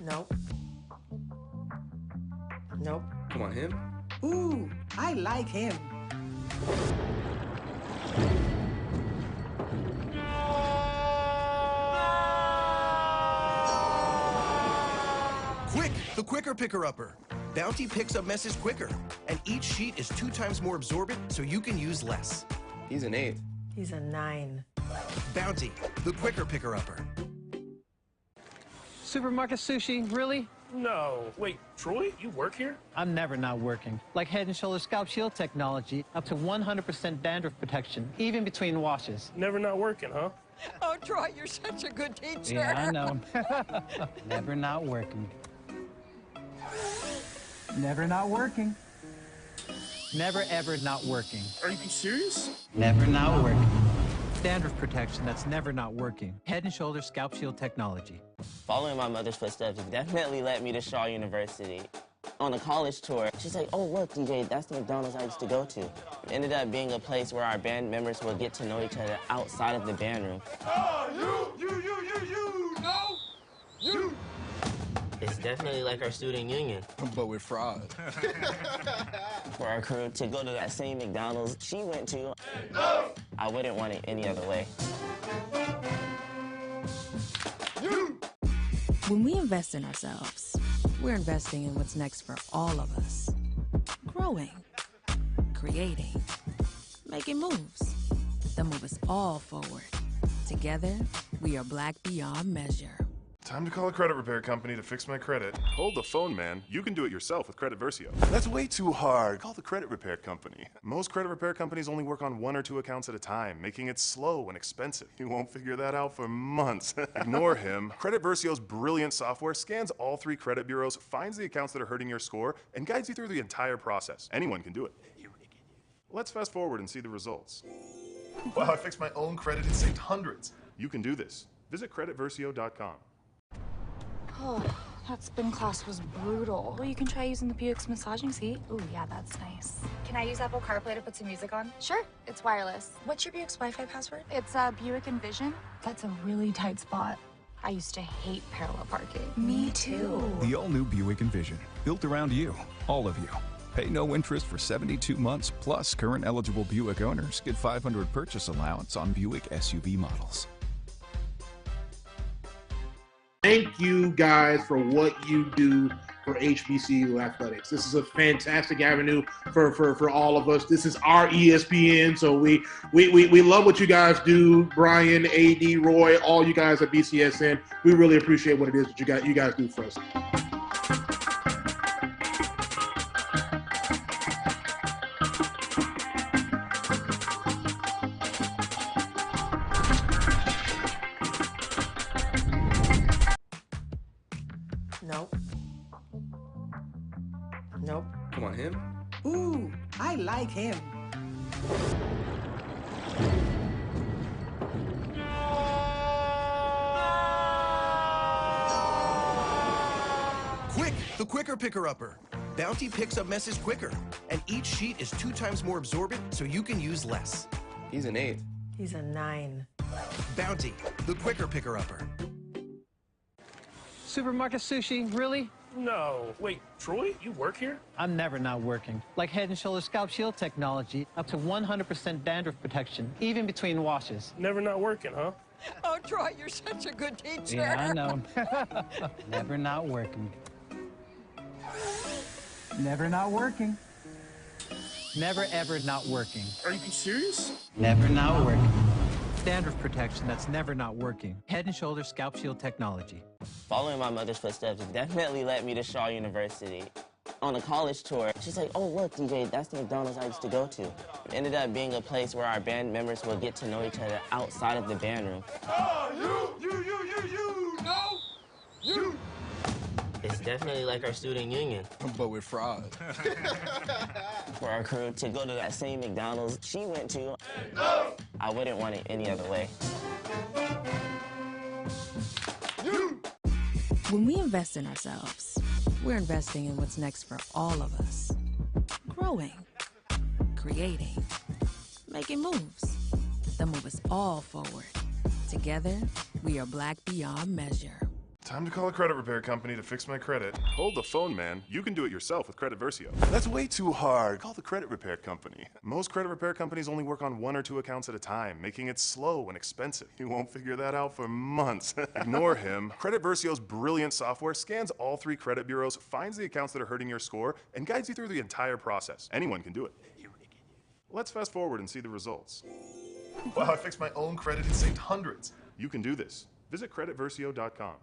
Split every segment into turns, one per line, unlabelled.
Nope. Nope.
Come on, him?
Ooh, I like him.
Quick, the quicker picker-upper. Bounty picks up messes quicker, and each sheet is 2 times more absorbent, so you can use less.
He's an 8.
He's a 9.
Bounty, the quicker picker-upper.
Supermarket sushi, really?
No. Wait, Troy, you work here?
I'm never not working. Like Head & Shoulders Scalp Shield technology, up to 100% dandruff protection, even between washes.
Never not working, huh?
Oh, Troy, you're such a good teacher.
Yeah, I know. Never not working. Never not working. Never ever not working.
Are you serious?
Never not working. Dandruff protection that's never not working. Head & Shoulders Scalp Shield technology.
Following my mother's footsteps definitely led me to Shaw University. On a college tour, she's like, oh, look, DJ, that's the McDonald's I used to go to. It ended up being a place where our band members would get to know each other outside of the band room.
Oh, you, no, you.
It's definitely like our student union.
But we're fraud.
For our crew to go to that same McDonald's she went to, I wouldn't want it any other way.
When we invest in ourselves, we're investing in what's next for all of us. Growing, creating, making moves that move us all forward. Together, we are Black beyond measure.
Time to call a credit repair company to fix my credit. Hold the phone, man. You can do it yourself with Credit Versio. That's way too hard. Call the credit repair company. Most credit repair companies only work on 1 or 2 accounts at a time, making it slow and expensive. You won't figure that out for months. Ignore him. Credit Versio's brilliant software scans all 3 credit bureaus, finds the accounts that are hurting your score, and guides you through the entire process. Anyone can do it. Let's fast forward and see the results. Wow, I fixed my own credit and saved hundreds. You can do this. Visit creditversio.com.
Oh, that spin class was brutal. Well, you can try using the Buick's massaging seat. Ooh, yeah, that's nice.
Can I use Apple CarPlay to put some music on?
Sure, it's wireless.
What's your Buick's Wi-Fi password?
It's Buick Envision. That's a really tight spot. I used to hate parallel parking.
Me too.
The all-new Buick Envision, built around you, all of you. Pay no interest for 72 months, plus current eligible Buick owners get $500 purchase allowance on Buick SUV models.
Thank you guys for what you do for HBCU athletics. This is a fantastic avenue for all of us. This is our ESPN, so we love what you guys do. Brian, AD, Roy, all you guys at BCSN. We really appreciate what it is that you guys do for us.
Nope. Nope.
Come on, him?
Ooh, I like him.
Quick, the quicker picker-upper. Bounty picks up messes quicker, and each sheet is 2 times more absorbent, so you can use less.
He's an 8.
He's a 9.
Bounty, the quicker picker-upper.
Supermarket sushi, really?
No. Wait, Troy, you work here?
I'm never not working. Like Head & Shoulders Scalp Shield technology, up to 100% dandruff protection, even between washes.
Never not working, huh?
Oh, Troy, you're such a good teacher.
Yeah, I know. Never not working. Never not working. Never ever not working.
Are you serious?
Never not working. Dandruff protection that's never not working. Head & Shoulders Scalp Shield technology.
Following my mother's footsteps definitely led me to Shaw University. On a college tour, she's like, oh, look, DJ, that's the McDonald's I used to go to. It ended up being a place where our band members would get to know each other outside of the band room.
Oh, you.
It's definitely like our student union.
But we're fraud.
For our crew to go to that same McDonald's she went to, I wouldn't want it any other way.
When we invest in ourselves, we're investing in what's next for all of us. Growing, creating, making moves that move us all forward. Together, we are Black beyond measure.
Time to call a credit repair company to fix my credit. Hold the phone, man. You can do it yourself with Credit Versio. That's way too hard. Call the credit repair company. Most credit repair companies only work on 1 or 2 accounts at a time, making it slow and expensive. You won't figure that out for months. Ignore him. Credit Versio's brilliant software scans all 3 credit bureaus, finds the accounts that are hurting your score, and guides you through the entire process. Anyone can do it. Let's fast forward and see the results. Wow, I fixed my own credit and saved hundreds. You can do this. Visit creditversio.com.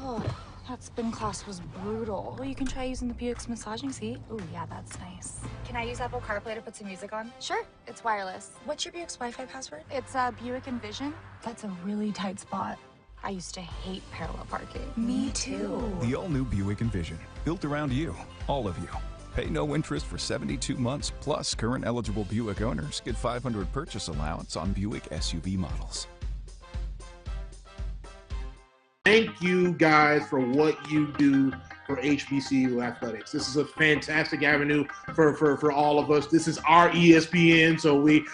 Oh, that spin class was brutal. Well, you can try using the Buick's massaging seat. Ooh, yeah, that's nice.
Can I use Apple CarPlay to put some music on?
Sure, it's wireless.
What's your Buick's Wi-Fi password?
It's Buick Envision. That's a really tight spot. I used to hate parallel parking.
Me too.
The all-new Buick Envision, built around you, all of you. Pay no interest for 72 months, plus current eligible Buick owners get $500 purchase allowance on Buick SUV models.
Thank you guys for what you do for HBCU athletics. This is a fantastic avenue for all of us. This is our ESPN, so we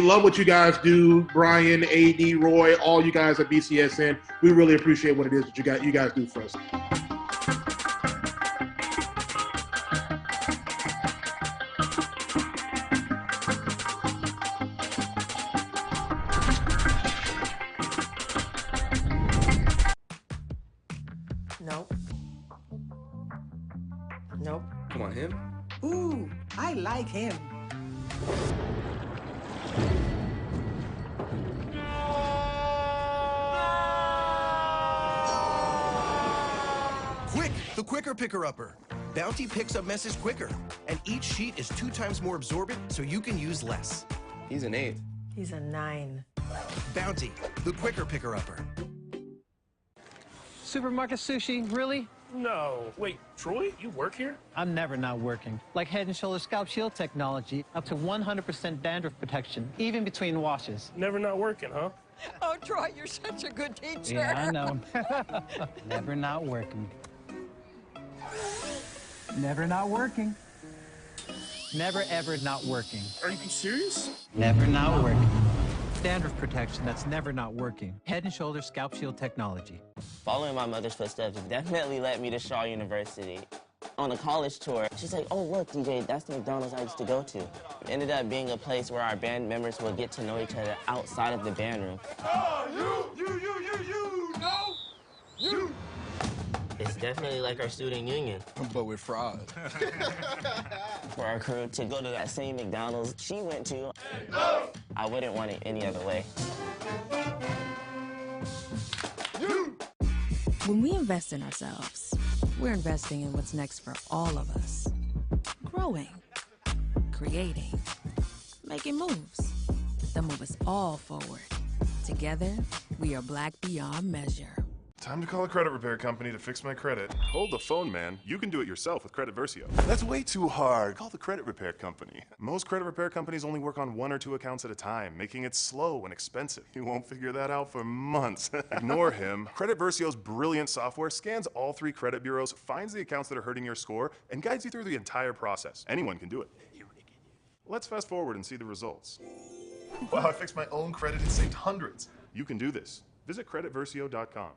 love what you guys do. Brian, AD, Roy, all you guys at BCSN. We really appreciate what it is that you guys do for us.
Nope. Nope.
Come on, him?
Ooh, I like him.
Quick, the Quicker Picker-Upper. Bounty picks up messes quicker, and each sheet is 2 times more absorbent, so you can use less.
He's an 8.
He's a 9.
Bounty, the Quicker Picker-Upper.
Supermarket sushi, really?
No. Wait, Troy, you work here?
I'm never not working. Like Head & Shoulders Scalp Shield technology, up to 100% dandruff protection, even between washes.
Never not working, huh?
Oh, Troy, you're such a good teacher.
Yeah, I know. Never not working. Never not working. Never ever not working.
Are you serious?
Never not working. Dandruff protection that's never not working. Head & Shoulders Scalp Shield technology.
Following my mother's footsteps definitely led me to Shaw University. On a college tour, she's like, oh, look, DJ, that's the McDonald's I used to go to. It ended up being a place where our band members would get to know each other outside of the band room.
Oh,
No, you.
It's definitely like our student union.
But with fraud.
For our crew to go to that same McDonald's she went to, I wouldn't want it any other way.
When we invest in ourselves, we're investing in what's next for all of us. Growing, creating, making moves that move us all forward. Together, we are Black beyond measure.
Time to call a credit repair company to fix my credit. Hold the phone, man. You can do it yourself with Credit Versio. That's way too hard. Call the credit repair company. Most credit repair companies only work on 1 or 2 accounts at a time, making it slow and expensive. You won't figure that out for months. Ignore him. Credit Versio's brilliant software scans all 3 credit bureaus, finds the accounts that are hurting your score, and guides you through the entire process. Anyone can do it. Let's fast forward and see the results. Wow, I fixed my own credit and saved hundreds. You can do this. Visit creditversio.com.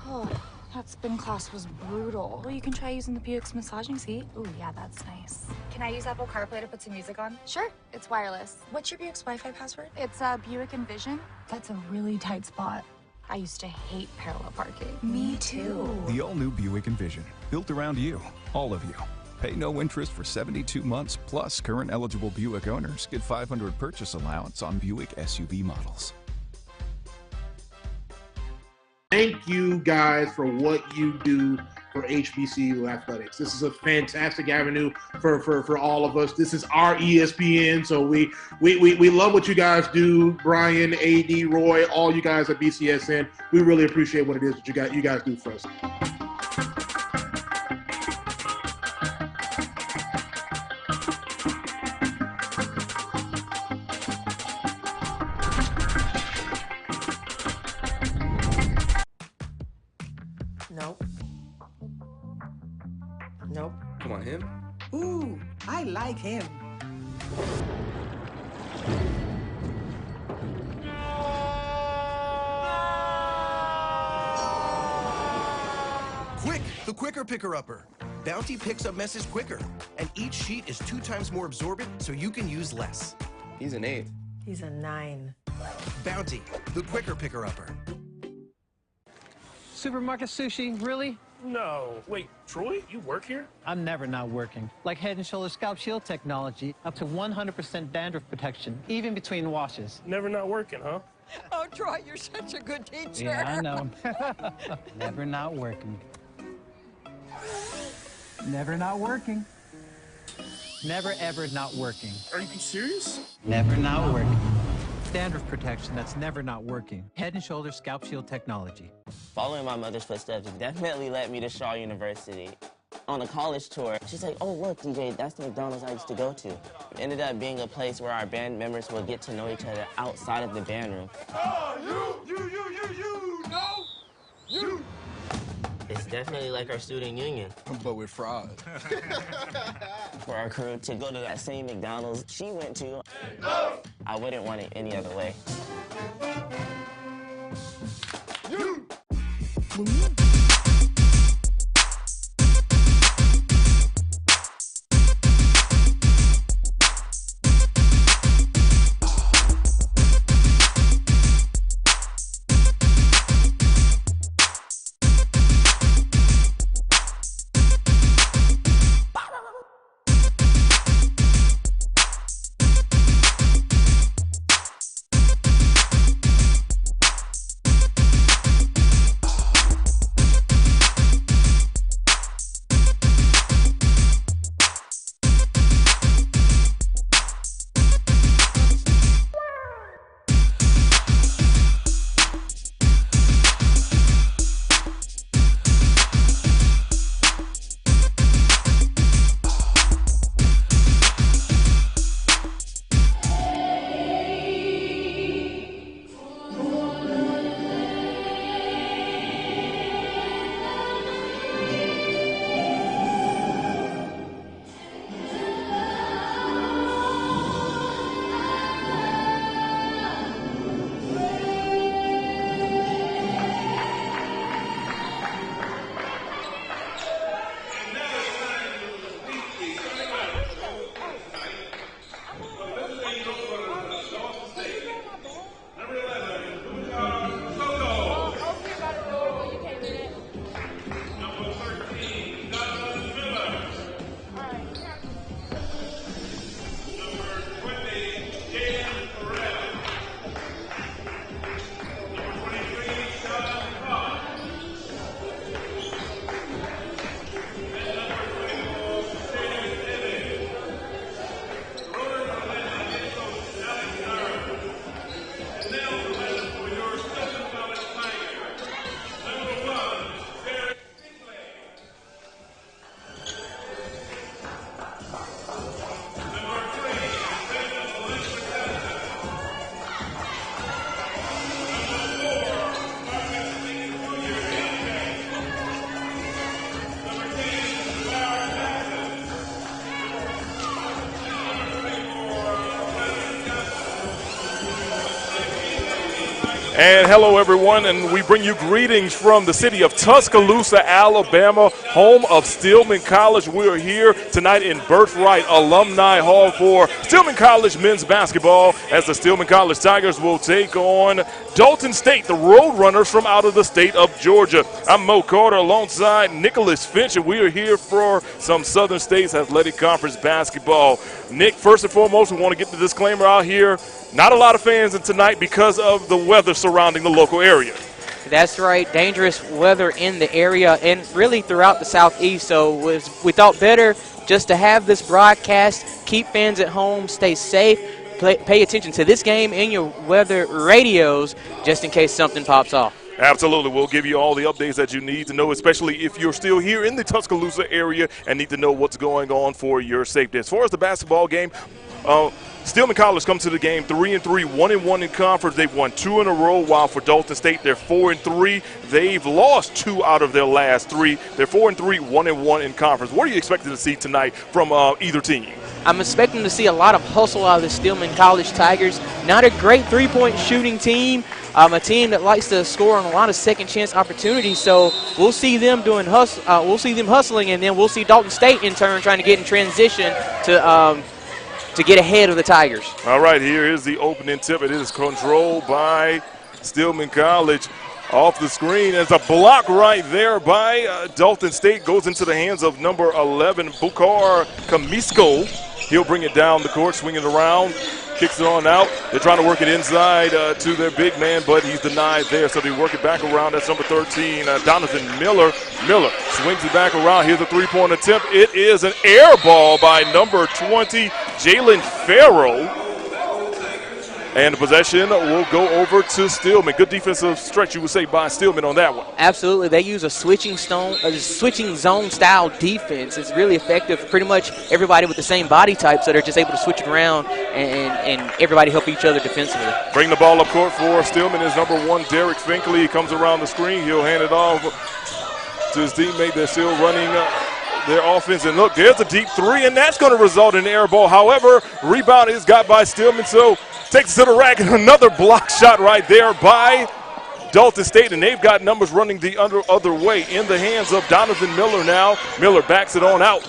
Oh, that spin class was brutal. Well, you can try using the Buick's massaging seat. Ooh, yeah, that's nice.
Can I use Apple CarPlay to put some music on?
Sure, it's wireless.
What's your Buick's Wi-Fi password?
It's Buick Envision. That's a really tight spot. I used to hate parallel parking.
Me too.
The all-new Buick Envision, built around you, all of you. Pay no interest for 72 months, plus current eligible Buick owners get $500 purchase allowance on Buick SUV models.
Thank you guys for what you do for HBCU athletics. This is a fantastic avenue for all of us. This is our ESPN, so we love what you guys do. Brian, AD, Roy, all you guys at BCSN. We really appreciate what it is that you guys do for us.
Nope. Nope.
Come on, him?
Ooh, I like him.
Quick, the Quicker Picker-Upper. Bounty picks up messes quicker, and each sheet is 2 times more absorbent so you can use less.
He's an 8.
He's a 9.
Bounty, the Quicker Picker-Upper.
Supermarket sushi, really?
No. Wait, Troy, you work here?
I'm never not working. Like Head & Shoulders Scalp Shield technology, up to 100% dandruff protection, even between washes.
Never not working, huh?
Oh, Troy, you're such a good teacher.
Yeah, I know. Never not working. Never not working. Never ever not working.
Are you serious?
Never not working. Dandruff protection that's never not working. Head & Shoulders Scalp Shield technology.
Following my mother's footsteps definitely led me to Shaw University. On a college tour, she's like, oh, look, DJ, that's the McDonald's I used to go to. It ended up being a place where our band members would get to know each other outside of the band room.
Oh, no, you.
It's definitely like our student union.
But with frauds.
For our crew to go to that same McDonald's she went to, I wouldn't want it any other way.
And hello, everyone, and we bring you greetings from the city of Tuscaloosa, Alabama, home of Stillman College. We are here tonight in Birthright Alumni Hall for Stillman College men's basketball as the Stillman College Tigers will take on Dalton State, the Roadrunners from out of the state of Georgia. I'm Mo Carter alongside Nicholas Finch, and we are here for some Southern States Athletic Conference basketball. Nick, first and foremost, we want to get the disclaimer out here. Not a lot of fans in tonight because of the weather surrounding the local area.
That's right, dangerous weather in the area and really throughout the southeast. So we thought better just to have this broadcast, keep fans at home, stay safe, pay attention to this game in your weather radios just in case something pops off.
Absolutely. We'll give you all the updates that you need to know, especially if you're still here in the Tuscaloosa area and need to know what's going on for your safety. As far as the basketball game, Stillman College comes to the game 3-3, 1-1 in conference. They've won 2 in a row, while for Dalton State, they're 4-3. They've lost 2 out of their last 3. They're 4-3, 1-1 in conference. What are you expecting to see tonight from either team?
I'm expecting to see a lot of hustle out of the Stillman College Tigers. Not a great three-point shooting team. a team that likes to score on a lot of second chance opportunities. So we'll see them doing we'll see them hustling, and then we'll see Dalton State in turn trying to get in transition to get ahead of the Tigers.
All right, here is the opening tip. It is controlled by Stillman College. Off the screen as a block right there by Dalton State goes into the hands of number 11, Bukar Kamisko. He'll bring it down the court, swing it around, kicks it on out. They're trying to work it inside to their big man, but he's denied there, so they work it back around. That's number 13, Donovan Miller. Miller swings it back around. Here's a three-point attempt. It is an air ball by number 20, Jalen Farrell. And the possession will go over to Stillman. Good defensive stretch, you would say, by Stillman on that one.
Absolutely. They use a switching zone style defense. It's really effective. Pretty much everybody with the same body type, so they're just able to switch it around and everybody help each other defensively.
Bring the ball up court for Stillman is number 1, Derek Finkley. He comes around the screen. He'll hand it off to his teammate. They're still running their offense. And look, there's a deep three, and that's going to result in an air ball. However, rebound is got by Stillman, so takes it to the rack, and another block shot right there by Dalton State, and they've got numbers running the other way in the hands of Donovan Miller now. Miller backs it on out.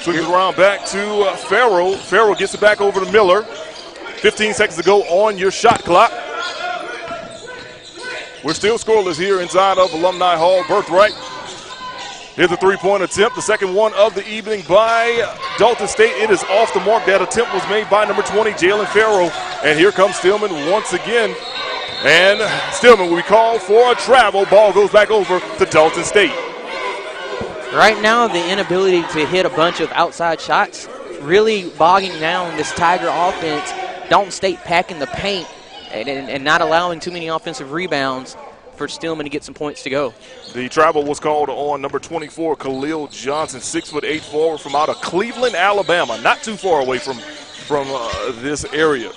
Swings it around back to Farrell. Farrell gets it back over to Miller. 15 seconds to go on your shot clock. We're still scoreless here inside of Alumni Hall. Birthright. Here's a three-point attempt, the second one of the evening by Dalton State. It is off the mark. That attempt was made by number 20, Jalen Farrell. And here comes Stillman once again. And Stillman will be called for a travel. Ball goes back over to Dalton State.
Right now, the inability to hit a bunch of outside shots really bogging down this Tiger offense. Dalton State packing the paint and not allowing too many offensive rebounds for Stillman to get some points to go.
The travel was called on number 24, Khalil Johnson, 6'8" forward from out of Cleveland, Alabama. Not too far away from this area.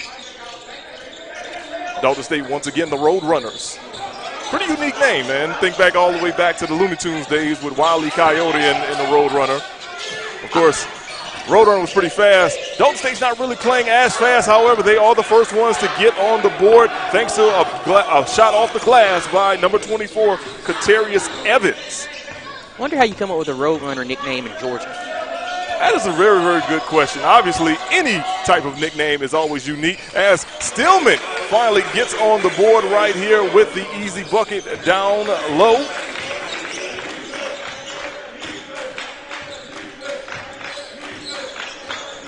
Dalton State, once again, the Road Runners. Pretty unique name, man. Think back all the way back to the Looney Tunes days with Wile E. Coyote and the Road Runner. Of course, Road Runner was pretty fast. Dalton State's not really playing as fast. However, they are the first ones to get on the board thanks to a shot off the glass by number 24, Katarius Evans.
Wonder how you come up with a Road Runner nickname in Georgia.
That is a very, very good question. Obviously, any type of nickname is always unique, as Stillman finally gets on the board right here with the easy bucket down low.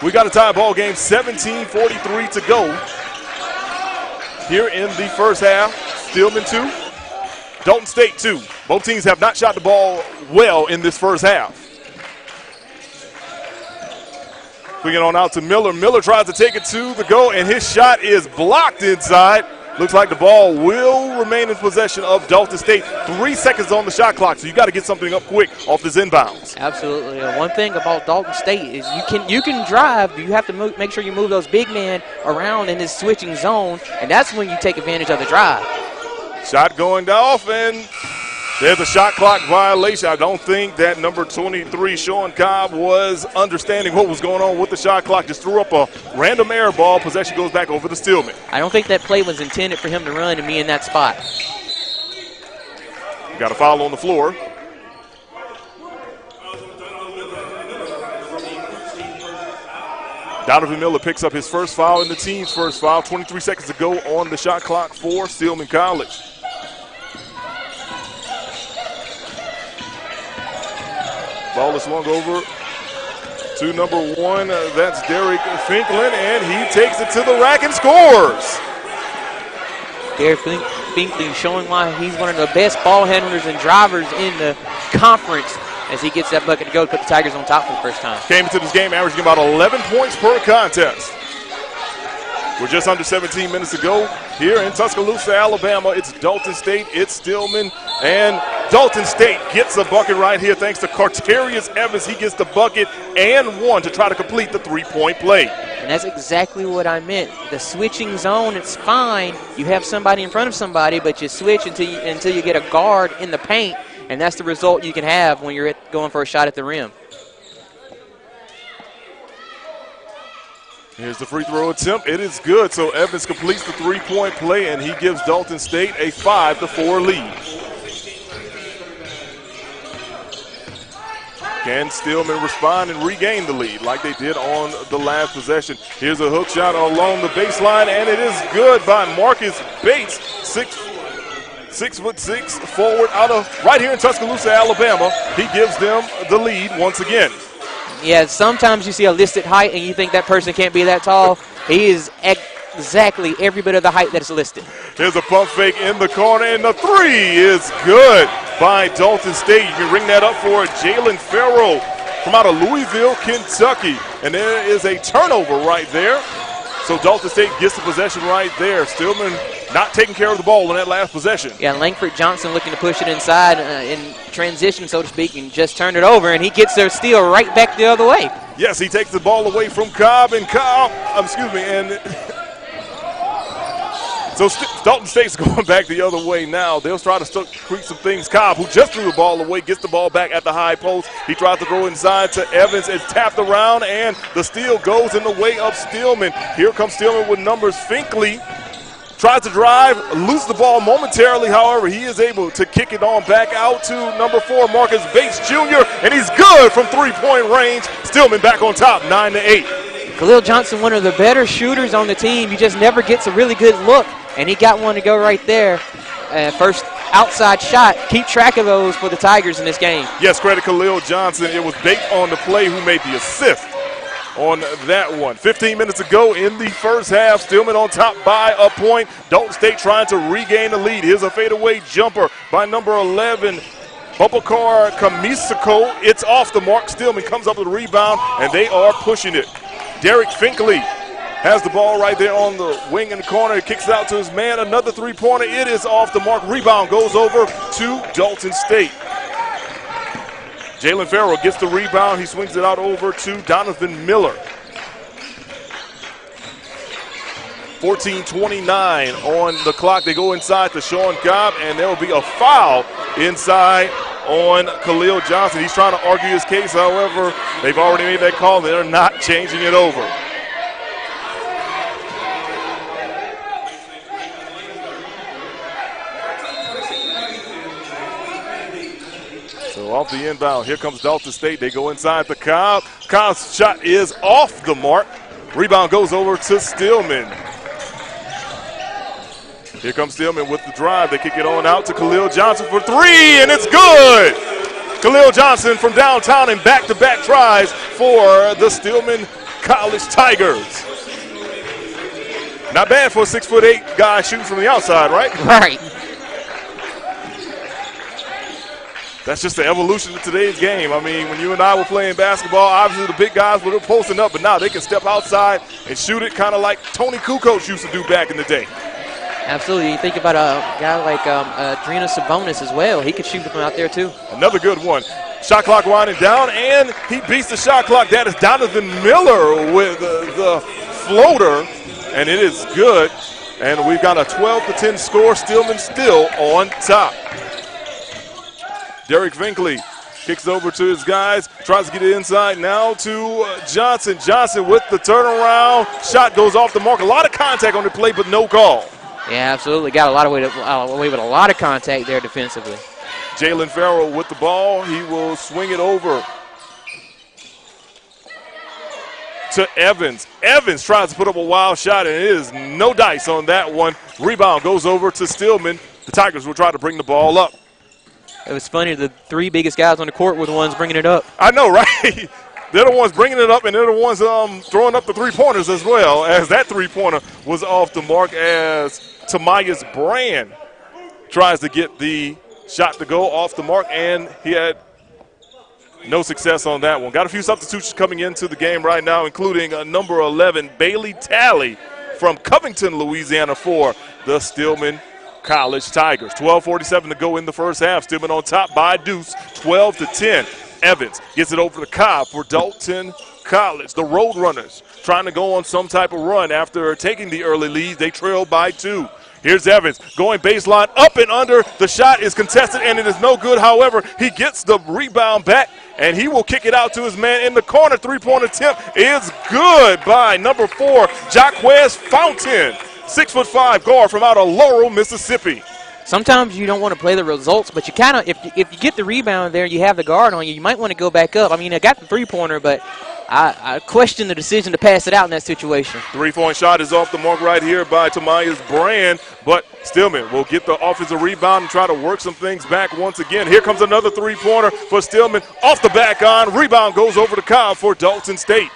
We got a tie ball game, 17:43 to go here in the first half. Stillman 2, Dalton State 2. Both teams have not shot the ball well in this first half. Bring it on out to Miller. Miller tries to take it to the goal, and his shot is blocked inside. Looks like the ball will remain in possession of Dalton State. 3 seconds on the shot clock, so you got to get something up quick off this inbounds.
Absolutely. One thing about Dalton State is you can drive, but you have to make sure you move those big men around in this switching zone, and that's when you take advantage of the drive.
Shot going off, and there's a shot clock violation. I don't think that number 23, Sean Cobb, was understanding what was going on with the shot clock. Just threw up a random air ball. Possession goes back over to Stillman.
I don't think that play was intended for him to run and be in that spot.
Got a foul on the floor. Donovan Miller picks up his first foul and the team's first foul. 23 seconds to go on the shot clock for Stillman College. Ball is swung over to number 1. That's Derek Finklin, and he takes it to the rack and scores.
Derek Finklin showing why he's one of the best ball handlers and drivers in the conference as he gets that bucket to go to put the Tigers on top for the first time.
Came into this game averaging about 11 points per contest. We're just under 17 minutes to go here in Tuscaloosa, Alabama. It's Dalton State, it's Stillman, and Dalton State gets a bucket right here thanks to Cartarius Evans. He gets the bucket and one to try to complete the three-point play.
And that's exactly what I meant. The switching zone, it's fine. You have somebody in front of somebody, but you switch until you get a guard in the paint, and that's the result you can have when you're going for a shot at the rim.
Here's the free throw attempt. It is good. So Evans completes the three-point play, and he gives Dalton State a 5-4 lead. Can Stillman respond and regain the lead like they did on the last possession? Here's a hook shot along the baseline, and it is good by Marcus Bates, 6'6" forward out of right here in Tuscaloosa, Alabama. He gives them the lead once again.
Yeah, sometimes you see a listed height and you think that person can't be that tall. He is exactly every bit of the height that is listed.
Here's a pump fake in the corner, and the three is good by Dalton State. You can ring that up for Jalen Farrell from out of Louisville, Kentucky. And there is a turnover right there. So Dalton State gets the possession right there. Stillman not taking care of the ball in that last possession.
Yeah, Langford Johnson looking to push it inside in transition, so to speak, and just turned it over, and he gets their steal right back the other way.
Yes, he takes the ball away from Cobb, and so Dalton State's going back the other way now. They'll try to create some things. Cobb, who just threw the ball away, gets the ball back at the high post. He tries to throw inside to Evans. It's tapped around, and the steal goes in the way of Stillman. Here comes Stillman with numbers. Finkley tries to drive, loses the ball momentarily. However, he is able to kick it on back out to number 4, Marcus Bates Jr., and he's good from three-point range. Stillman back on top, 9-8.
Khalil Johnson, one of the better shooters on the team. He just never gets a really good look, and he got one to go right there. First outside shot. Keep track of those for the Tigers in this game.
Yes, credit Khalil Johnson. It was Bates on the play who made the assist on that one. 15 minutes to go in the first half. Stillman on top by a point. Dalton State trying to regain the lead. Here's a fadeaway jumper by number 11, Bubakar Kamisako. It's off the mark. Stillman comes up with a rebound, and they are pushing it. Derek Finkley has the ball right there on the wing in the corner. He kicks it out to his man. Another three-pointer. It is off the mark. Rebound goes over to Dalton State. Jalen Farrell gets the rebound. He swings it out over to Donovan Miller. 14:29 on the clock. They go inside to Sean Cobb, and there will be a foul inside on Khalil Johnson. He's trying to argue his case. However, they've already made that call. They're not changing it over. So off the inbound, here comes Dalton State. They go inside to Cobb. Cobb's shot is off the mark. Rebound goes over to Stillman. Here comes Stillman with the drive. They kick it on out to Khalil Johnson for three, and it's good. Khalil Johnson from downtown and back-to-back tries for the Stillman College Tigers. Not bad for a 6'8" guy shooting from the outside, right?
Right.
That's just the evolution of today's game. I mean, when you and I were playing basketball, obviously the big guys were posting up, but now they can step outside and shoot it kind of like Tony Kukoc used to do back in the day.
Absolutely. You think about a guy like Adrena Sabonis as well. He could shoot from out there, too.
Another good one. Shot clock winding down, and he beats the shot clock. That is Donovan Miller with the floater, and it is good. And we've got a 12-10 score. Stillman still on top. Derek Finkley kicks over to his guys, tries to get it inside now to Johnson. Johnson with the turnaround. Shot goes off the mark. A lot of contact on the play, but no call.
Yeah, absolutely. Got a lot of away with a lot of contact there defensively.
Jalen Farrell with the ball. He will swing it over to Evans. Evans tries to put up a wild shot, and it is no dice on that one. Rebound goes over to Stillman. The Tigers will try to bring the ball up.
It was funny. The three biggest guys on the court were the ones bringing it up.
I know, right? They're the ones bringing it up, and they're the ones throwing up the three-pointers as well, as that three-pointer was off the mark as Tamias Brand tries to get the shot to go off the mark, and he had no success on that one. Got a few substitutions coming into the game right now, including number 11, Bailey Talley from Covington, Louisiana, for the Stillman College Tigers. 12:47 to go in the first half. Stillman on top by deuce, 12-10. Evans gets it over to Cobb for Dalton College. The Roadrunners trying to go on some type of run after taking the early lead. They trail by 2. Here's Evans going baseline, up and under. The shot is contested, and it is no good. However, he gets the rebound back, and he will kick it out to his man in the corner. Three-point attempt is good by number 4, Jaquez Fountain. 6'5" guard from out of Laurel, Mississippi.
Sometimes you don't want to play the results, but you kind of, if you get the rebound there, you have the guard on you, you might want to go back up. I mean, I got the three-pointer, but I question the decision to pass it out in that situation.
Three-point shot is off the mark right here by Tamias Brand, but Stillman will get the offensive rebound and try to work some things back once again. Here comes another three-pointer for Stillman. Off the back on, rebound goes over to Cobb for Dalton State.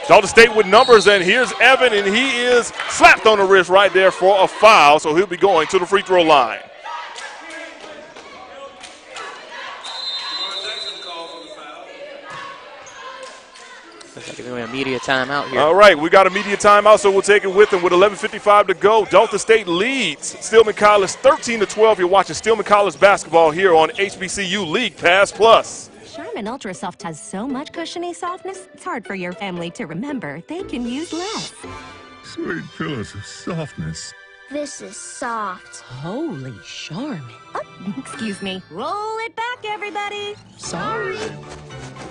Dalton State with numbers, and here's Evan, and he is slapped on the wrist right there for a foul, so he'll be going to the free throw line.
Looks like we're going to media timeout here.
All right, we got a media timeout, so we'll take it with them with 11:55 to go. Dalton State leads Stillman College 13-12. You're watching Stillman College basketball here on HBCU League Pass Plus.
Charmin Ultra Soft has so much cushiony softness, it's hard for your family to remember they can use less.
Sweet pillows of softness.
This is soft. Holy Charmin. Oh, excuse me. Roll it back, everybody. Sorry.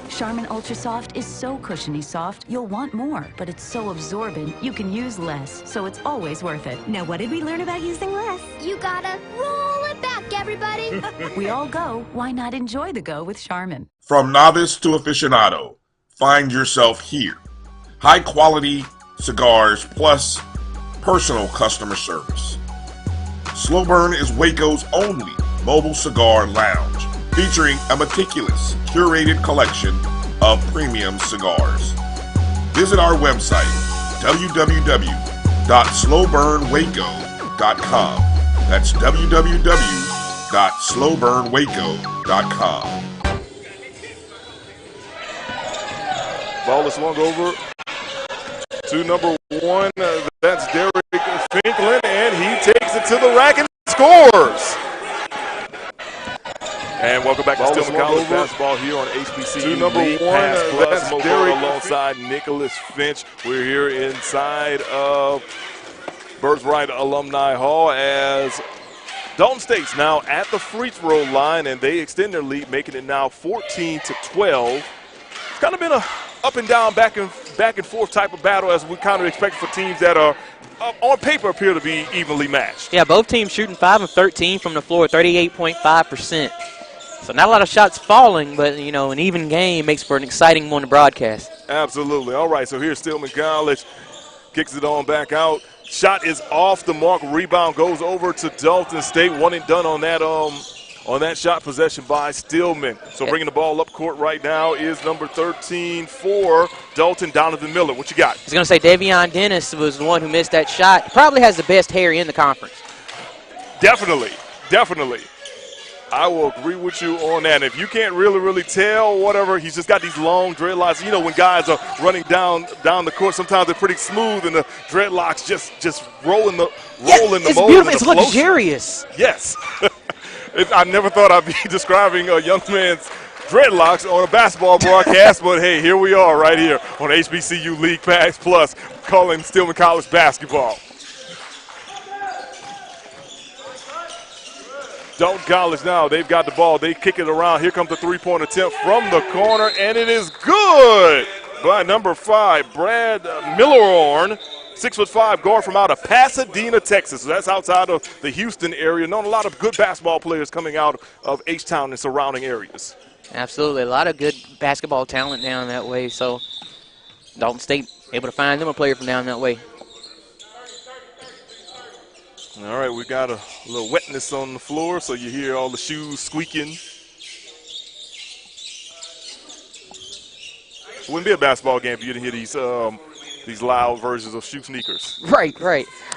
Charmin Ultra Soft is so cushiony soft, you'll want more, but it's so absorbent, you can use less, so it's always worth it.
Now, what did we learn about using less?
You gotta roll it back, everybody.
We all go. Why not enjoy the go with Charmin?
From novice to aficionado, find yourself here. High quality cigars plus personal customer service. Slow Burn is Waco's only mobile cigar lounge, featuring a meticulous, curated collection of premium cigars. Visit our website, www.slowburnwaco.com. That's www.slowburnwaco.com.
Ball is swung over to number 1. That's Derek Finklin, and he takes it to the rack and scores. And welcome back to Stillman College basketball here on HBCU to number League 1. Pass Plus. That's Derek alongside Nicholas Finch. We're here inside of Birthright Alumni Hall as Dalton State's now at the free throw line, and they extend their lead, making it now 14-12. It's kind of been a up and down, back and forth type of battle as we kind of expect for teams that are on paper appear to be evenly matched.
Yeah, both teams shooting 5 of 13 from the floor, 38.5%. So not a lot of shots falling, but, you know, an even game makes for an exciting one to broadcast.
Absolutely. All right, so here's Stillman College. Kicks it on back out. Shot is off the mark. Rebound goes over to Dalton State. One and done on that shot possession by Stillman. So bringing the ball up court right now is number 13 for Dalton, Donovan Miller. What you got?
I was going to say Davion Dennis was the one who missed that shot. He probably has the best hair in the conference.
Definitely. I will agree with you on that. And if you can't really tell, whatever, he's just got these long dreadlocks. You know, when guys are running down the court, sometimes they're pretty smooth, and the dreadlocks just roll in the mold.
It's beautiful. It's luxurious.
Yes. I never thought I'd be describing a young man's dreadlocks on a basketball broadcast, but hey, here we are right here on HBCU League Pass Plus, calling Stillman College basketball. Dalton College now, they've got the ball. They kick it around. Here comes the three-point attempt from the corner, and it is good by number 5, Brad Millerhorn. 6'5" guard from out of Pasadena, Texas. So that's outside of the Houston area. Known a lot of good basketball players coming out of H-Town and surrounding areas.
Absolutely. A lot of good basketball talent down that way. So Dalton State able to find them a player from down that way.
All right, we got a little wetness on the floor, so you hear all the shoes squeaking. It wouldn't be a basketball game if you didn't hear these loud versions of shoe sneakers.
Right.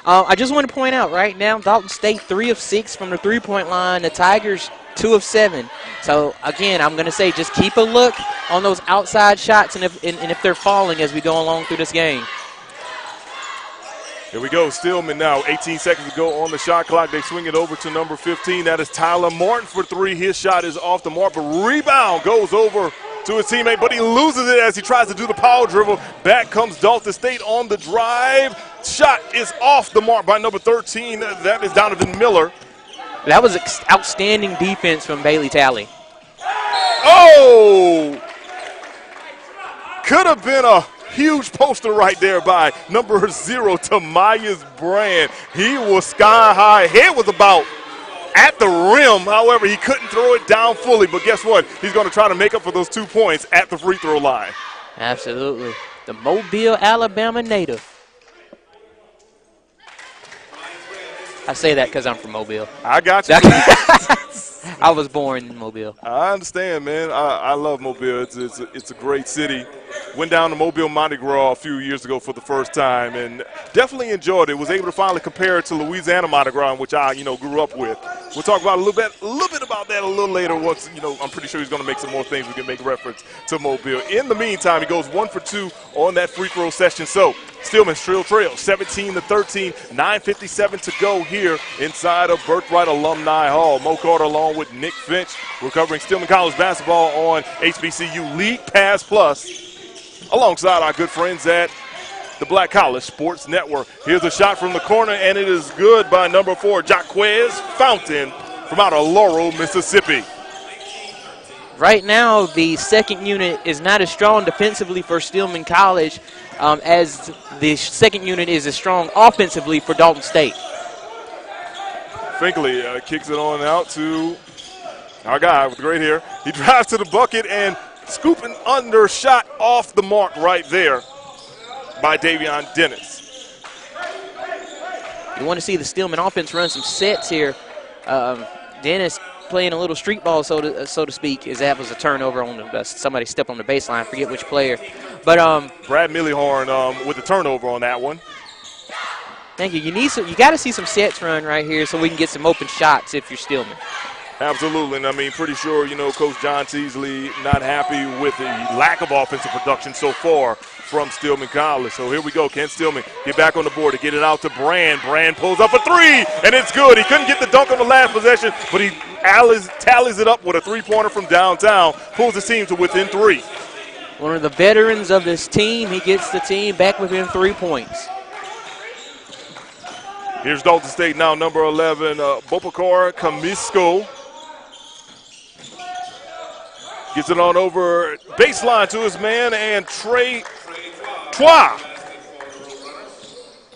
I just want to point out right now, Dalton State 3 of 6 from the three-point line. The Tigers 2 of 7. So, again, I'm going to say just keep a look on those outside shots and if they're falling as we go along through this game.
Here we go, Stillman now, 18 seconds to go on the shot clock. They swing it over to number 15. That is Tyler Martin for 3. His shot is off the mark, but rebound goes over to his teammate, but he loses it as he tries to do the power dribble. Back comes Dalton State on the drive. shot is off the mark by number 13. That is Donovan Miller.
That was outstanding defense from Bailey Talley.
Oh! Could have been a huge poster right there by number 0, Tamias Brand. He was sky high. Head was about at the rim. However, he couldn't throw it down fully. But guess what? He's going to try to make up for those 2 points at the free throw line.
Absolutely. The Mobile, Alabama native. I say that because I'm from Mobile.
I got you.
I was born in Mobile.
I understand, man. I love Mobile. It's a great city. Went down to Mobile Mardi Gras a few years ago for the first time and definitely enjoyed it. Was able to finally compare it to Louisiana Mardi Gras, which I, grew up with. We'll talk about a little bit about that a little later. Once, I'm pretty sure he's going to make some more things we can make reference to Mobile. In the meantime, he goes 1 for 2 on that free throw session. So Stillman still trails 17-13, 9:57 to go here inside of Birthright Alumni Hall. Mo Carter along with Nick Finch. We're covering Stillman College basketball on HBCU League Pass Plus alongside our good friends at the Black College Sports Network. Here's a shot from the corner, and it is good by number 4, Jaquez Fountain from out of Laurel, Mississippi.
Right now, the second unit is not as strong defensively for Stillman College as the second unit is as strong offensively for Dalton State.
Finkley kicks it on out to our guy with the great hair. He drives to the bucket and scooping under shot off the mark right there by Davion Dennis.
You want to see the Stillman offense run some sets here. Dennis playing a little street ball, so to speak, as that was a turnover on somebody stepped on the baseline. Forget which player, but
Brad Millihorn with the turnover on that one.
Thank you. You got to see some sets run right here so we can get some open shots if you're Stillman.
Absolutely, and I mean, pretty sure, Coach John Teasley not happy with the lack of offensive production so far from Stillman College. So here we go. Can Stillman get back on the board to get it out to Brand? Brand pulls up a 3, and it's good. He couldn't get the dunk on the last possession, but he tallies it up with a 3-pointer from downtown, pulls the team to within 3.
One of the veterans of this team, he gets the team back within 3 points.
Here's Dalton State now, number 11, Bopakar Kamisko. Gets it on over baseline to his man, and Trey Twa.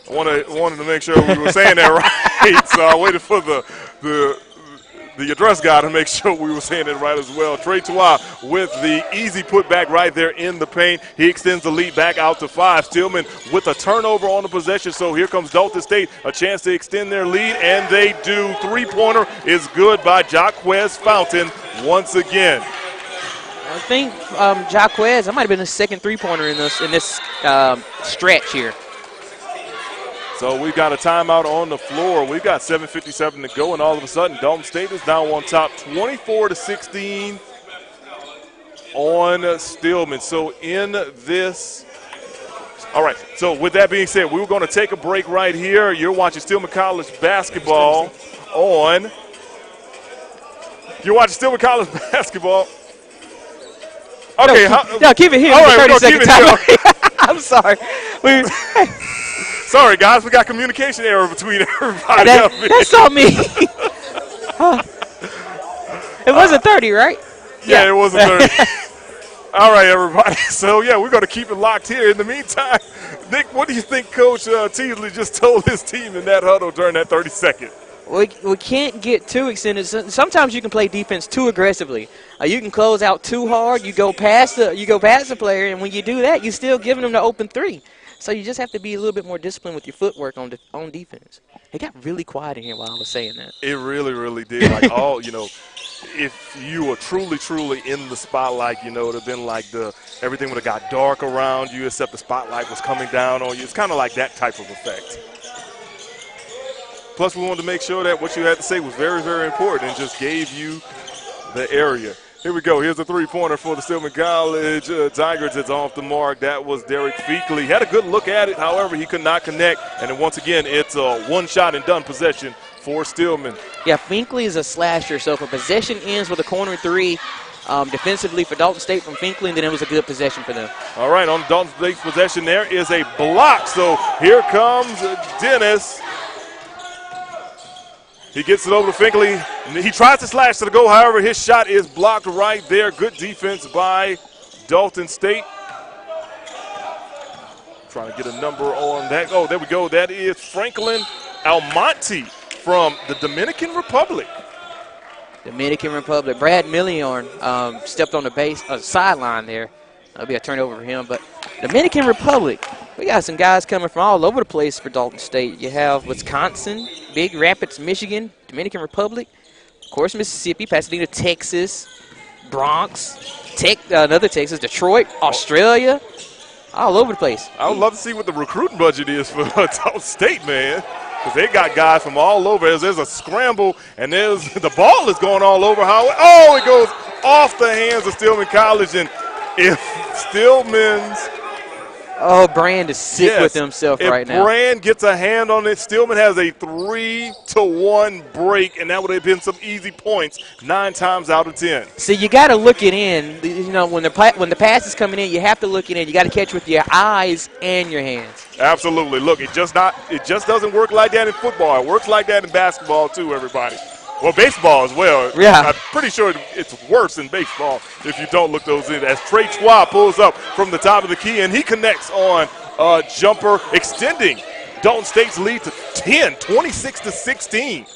I wanted to make sure we were saying that right, so I waited for the address guy to make sure we were saying it right as well. Trey Twa with the easy putback right there in the paint. He extends the lead back out to 5. Stillman with a turnover on the possession, so here comes Dalton State, a chance to extend their lead, and they do. 3-pointer is good by Jaquez Fountain once again.
I think Jaquez, that might have been his second 3-pointer in this stretch here.
So we've got a timeout on the floor. We've got 7:57 to go, and all of a sudden, Dalton State is now on top, 24-16 on Stillman. So in this, all right. So with that being said, we were going to take a break right here. You're watching Stillman College basketball on. You're watching Stillman College basketball. Okay,
no, keep it here.
All right,
30-second time. I'm sorry.
Sorry, guys. We got communication error between everybody.
That's on me. It wasn't 30, right?
Yeah, it wasn't 30. All right, everybody. So, yeah, we're going to keep it locked here. In the meantime, Nick, what do you think Coach Teasley just told his team in that huddle during that 30-second?
We can't get too extended. Sometimes you can play defense too aggressively. You can close out too hard. You go past the player, and when you do that, you're still giving them the open 3. So you just have to be a little bit more disciplined with your footwork on defense. It got really quiet in here while I was saying that.
It really, really did. Like if you were truly, truly in the spotlight, it would have been like everything would have got dark around you, except the spotlight was coming down on you. It's kind of like that type of effect. Plus, we wanted to make sure that what you had to say was very, very important and just gave you the area. Here we go. Here's a 3-pointer for the Stillman College Tigers. It's off the mark. That was Derek Feakley. He had a good look at it. However, he could not connect. And then once again, it's a one-shot-and-done possession for Stillman.
Yeah, Feakley is a slasher. So if a possession ends with a corner 3, defensively for Dalton State from Finkley, then it was a good possession for them.
All right, on Dalton State's possession, there is a block. So here comes Dennis. He gets it over to Finkley. He tries to slash to the goal. However, his shot is blocked right there. Good defense by Dalton State. Trying to get a number on that. Oh, there we go. That is Franklin Almonte from the Dominican Republic.
Dominican Republic. Brad Milliorn stepped on the sideline there. That'll be a turnover for him. But Dominican Republic, we got some guys coming from all over the place for Dalton State. You have Wisconsin, Big Rapids, Michigan, Dominican Republic, of course, Mississippi, Pasadena, Texas, Bronx, another Texas, Detroit, Australia, all over the place.
I would love to see what the recruiting budget is for Dalton State, man. Because they got guys from all over. There's a scramble, and the ball is going all over. It goes off the hands of Stillman College. And if Stillman's
Brand is sick with himself right now.
If Brand gets a hand on it, Stillman has a 3-1 break, and that would have been some easy points 9 times out of 10.
See, you got to look it in. You know, when the pass is coming in, you have to look it in. You got to catch with your eyes and your hands.
Absolutely. Look, it just doesn't work like that in football. It works like that in basketball too, everybody. Well, baseball as well.
Yeah.
I'm pretty sure it's worse in baseball if you don't look those in. As Trey Chua pulls up from the top of the key, and he connects on a jumper, extending Dalton State's lead to 10, 26-16.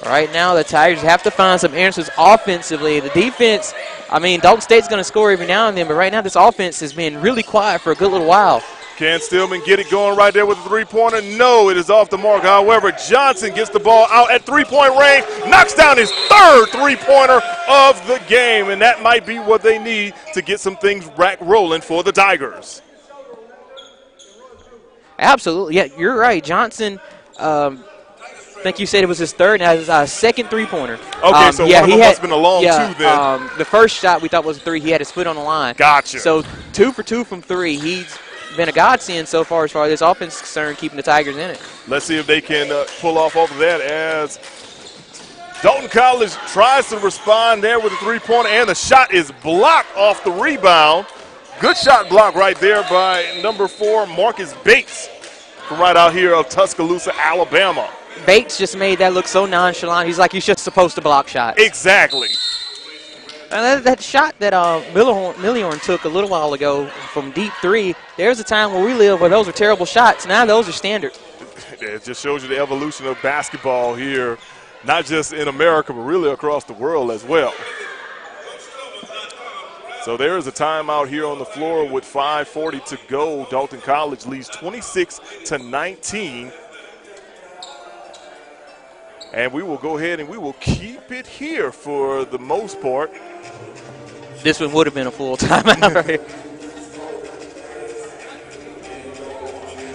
Right now, the Tigers have to find some answers offensively. The defense, Dalton State's going to score every now and then, but right now this offense has been really quiet for a good little while.
Can Stillman get it going right there with a three-pointer? No, it is off the mark. However, Johnson gets the ball out at three-point range, knocks down his third three-pointer of the game, and that might be what they need to get some things rolling for the Tigers.
Absolutely. Yeah, you're right. Johnson, I think you said it was his third, and his second three-pointer.
Okay, so one of them must have been a long two then.
The first shot we thought was a three. He had his foot on the line.
Gotcha.
So 2 for 2 from three. He's been a godsend so far as this offense is concerned, keeping the Tigers in it.
Let's see if they can pull off of that as Dalton College tries to respond there with a three-pointer, and the shot is blocked off the rebound. Good shot block right there by number 4, Marcus Bates, from right out here of Tuscaloosa, Alabama.
Bates just made that look so nonchalant. He's like, you're just supposed to block shots.
Exactly.
And that shot that Milliorn took a little while ago from deep three, there's a time where we live where those were terrible shots. Now those are standard.
It just shows you the evolution of basketball here, not just in America, but really across the world as well. So there is a timeout here on the floor with 5:40 to go. Dalton College leads 26-19. And we will go ahead and we will keep it here for the most part.
This one would have been a full timeout right here.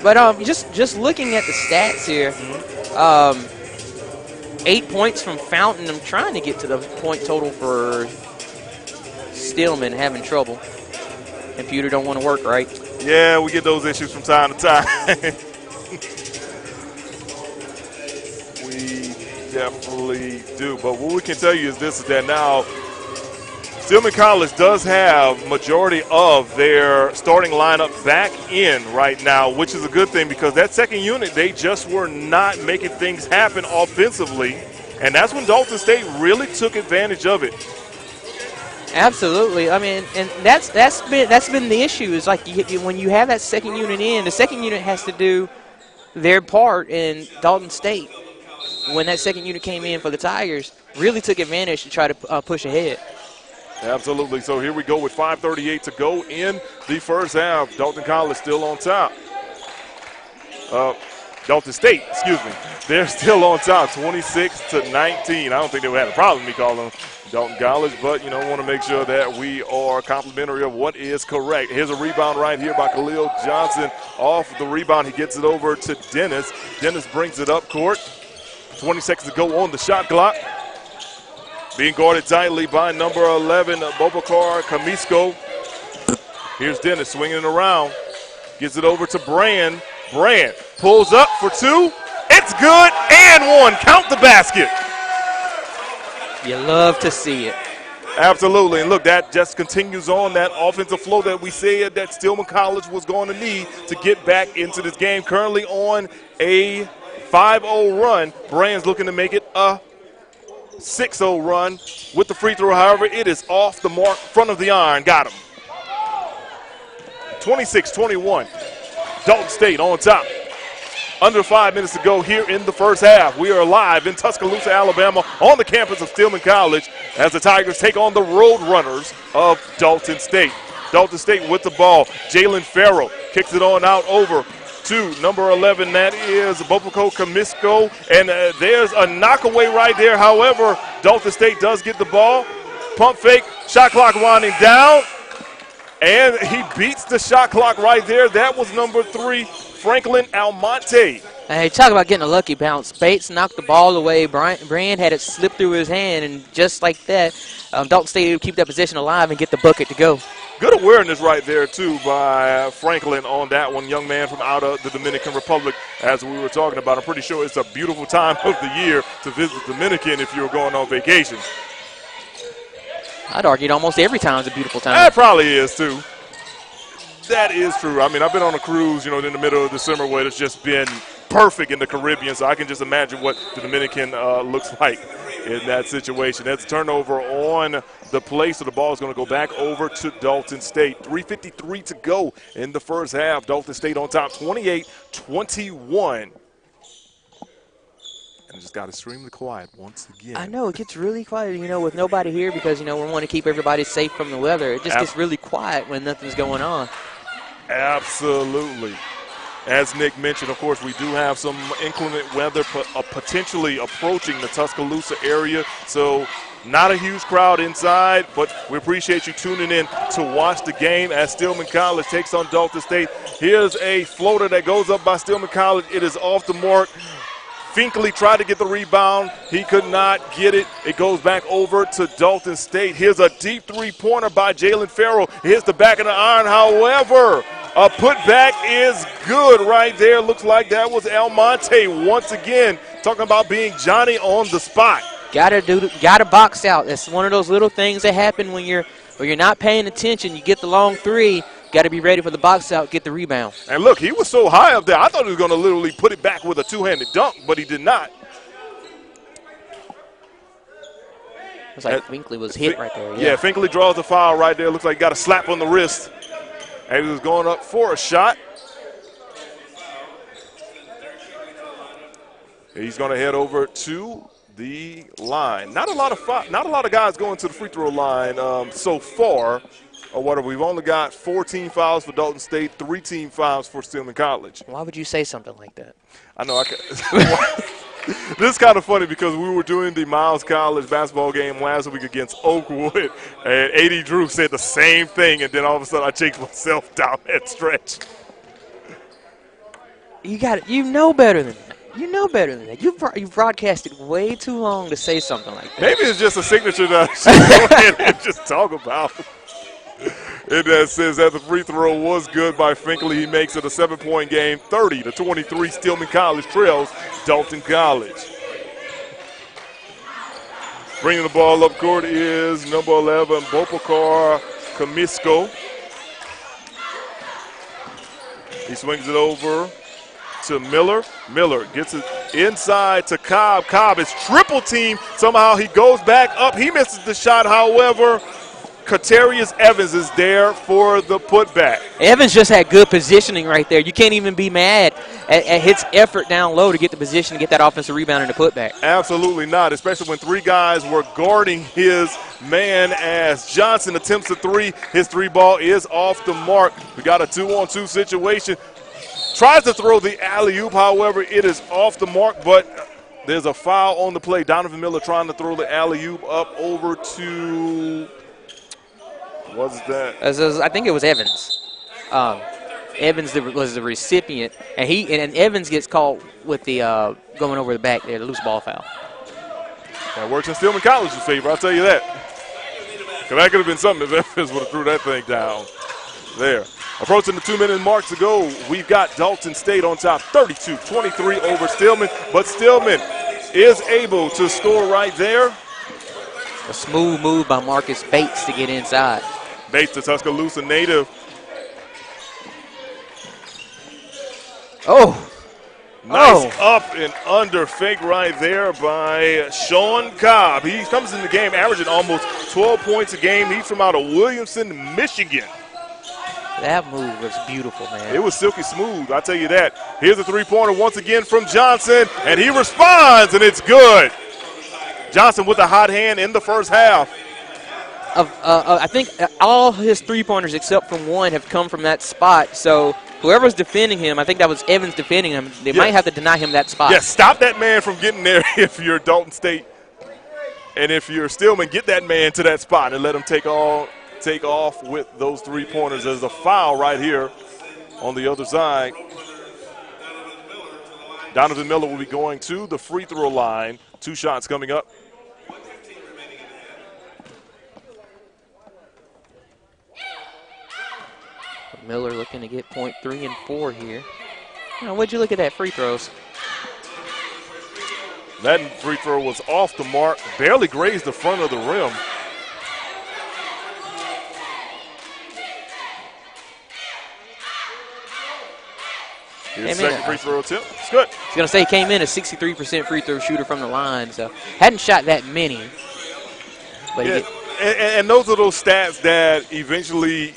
But just looking at the stats here, 8 points from Fountain. I'm trying to get to the point total for Stillman, having trouble. Computer don't want to work right.
Yeah, we get those issues from time to time. We definitely do. But what we can tell you is this, is that now Stillman College does have majority of their starting lineup back in right now, which is a good thing because that second unit, they just were not making things happen offensively. And that's when Dalton State really took advantage of it.
Absolutely. And that's been the issue. Is like when you have that second unit in, the second unit has to do their part. In Dalton State, when that second unit came in for the Tigers, really took advantage to try to push ahead.
Absolutely. So here we go with 5:38 to go in the first half. Dalton College still on top. Dalton State, excuse me. They're still on top, 26-19. I don't think they would have a problem with me calling them Dalton College, but, want to make sure that we are complimentary of what is correct. Here's a rebound right here by Khalil Johnson. Off the rebound, he gets it over to Dennis. Dennis brings it up court. 20 seconds to go on the shot clock. Being guarded tightly by number 11, Bobakar Kamisko. Here's Dennis swinging it around. Gets it over to Brand. Brand pulls up for 2. It's good, and 1. Count the basket.
You love to see it.
Absolutely. And look, that just continues on that offensive flow that we said that Stillman College was going to need to get back into this game. Currently on a 5-0 run. Brands looking to make it a 6-0 run with the free throw. However, it is off the mark, front of the iron. Got him. 26-21. Dalton State on top. Under 5 minutes to go here in the first half. We are live in Tuscaloosa, Alabama, on the campus of Stillman College as the Tigers take on the Road Runners of Dalton State. Dalton State with the ball. Jalen Farrell kicks it on out over to number 11. That is Bopako Comisco. And there's a knockaway right there. However, Dalton State does get the ball. Pump fake, shot clock winding down. And he beats the shot clock right there. That was number 3, Franklin Almonte.
Hey, talk about getting a lucky bounce. Bates knocked the ball away. Brand had it slip through his hand, and just like that, Dalton State would keep that position alive and get the bucket to go.
Good awareness right there, too, by Franklin on that one. Young man from out of the Dominican Republic, as we were talking about. I'm pretty sure it's a beautiful time of the year to visit Dominican if you're going on vacation.
I'd argue almost every time is a beautiful time.
That probably is, too. That is true. I mean, I've been on a cruise, in the middle of December where it's just been perfect in the Caribbean, so I can just imagine what the Dominican looks like in that situation. That's a turnover on the play, so the ball is going to go back over to Dalton State. 3:53 to go in the first half. Dalton State on top, 28-21. And it just got extremely quiet once again.
I know, it gets really quiet, with nobody here because, we want to keep everybody safe from the weather. It just gets really quiet when nothing's going on.
Absolutely. As Nick mentioned, of course, we do have some inclement weather potentially approaching the Tuscaloosa area. So not a huge crowd inside, but we appreciate you tuning in to watch the game as Stillman College takes on Dalton State. Here's a floater that goes up by Stillman College. It is off the mark. Finkley tried to get the rebound. He could not get it. It goes back over to Dalton State. Here's a deep three-pointer by Jalen Farrell. Here's the back of the iron. However, a putback is good right there. Looks like that was Almonte once again, talking about being Johnny on the spot.
Gotta box out. That's one of those little things that happen when you're not paying attention. You get the long three. Got to be ready for the box out, get the rebound.
And look, he was so high up there. I thought he was going to literally put it back with a two-handed dunk, but he did not.
Looks like Finkley was hit right there.
Yeah, Finkley draws the foul right there. Looks like he got a slap on the wrist. And he was going up for a shot. He's going to head over to the line. Not a lot of guys going to the free throw line so far. Or whatever. We've only got 4 team fouls for Dalton State, 3 team fouls for Stillman College.
Why would you say something like that?
I know. This is kind of funny because we were doing the Miles College basketball game last week against Oakwood, and A.D. Drew said the same thing, and then all of a sudden I changed myself down that stretch.
You know better than that. You know better than that. You've broadcasted way too long to say something like that.
Maybe it's just a signature that I should go ahead and just talk about. And that says that the free throw was good by Finkley. He makes it a 7-point game, 30-23. Stillman College trails Dalton College. Bringing the ball up court is number 11, Bopakar Comisco. He swings it over to Miller. Miller gets it inside to Cobb. Cobb is triple teamed. Somehow he goes back up. He misses the shot, however. Katarius Evans is there for the putback.
Evans just had good positioning right there. You can't even be mad at his effort down low to get the position to get that offensive rebound and the putback.
Absolutely not, especially when 3 guys were guarding his man as Johnson attempts a 3. His 3 ball is off the mark. We got a 2-on-2 situation. Tries to throw the alley-oop, however, it is off the mark, but there's a foul on the play. Donovan Miller trying to throw the alley-oop up over to – what's that?
I think it was Evans. Evans was the recipient, and Evans gets caught with the going over the back there, the loose ball foul.
That works in Stillman College's favor, I'll tell you that. Because that could have been something if Evans would have threw that thing down there. Approaching the 2-minute mark to go, we've got Dalton State on top, 32-23 over Stillman. But Stillman is able to score right there.
A smooth move by Marcus Bates to get inside.
Bates, the Tuscaloosa native.
Oh.
Nice up and under fake right there by Sean Cobb. He comes in the game averaging almost 12 points a game. He's from out of Williamson, Michigan.
That move was beautiful, man.
It was silky smooth, I'll tell you that. Here's a three-pointer once again from Johnson, and he responds, and it's good. Johnson with a hot hand in the first half.
I think all his three-pointers except from one have come from that spot, so whoever's defending him, I think that was Evans defending him, they might have to deny him that spot.
Yes, stop that man from getting there if you're Dalton State. And if you're Stillman, get that man to that spot and let him take off with those three-pointers. There's a foul right here on the other side. Donovan Miller will be going to the free throw line. 2 shots coming up.
Miller looking to get point 3 and 4 here. What'd you look at that free throws?
That free throw was off the mark, barely grazed the front of the rim. Here's the second free throw attempt. It's good.
I was going to say he came in a 63% free throw shooter from the line, so hadn't shot that many. But
yeah, and those are those stats that eventually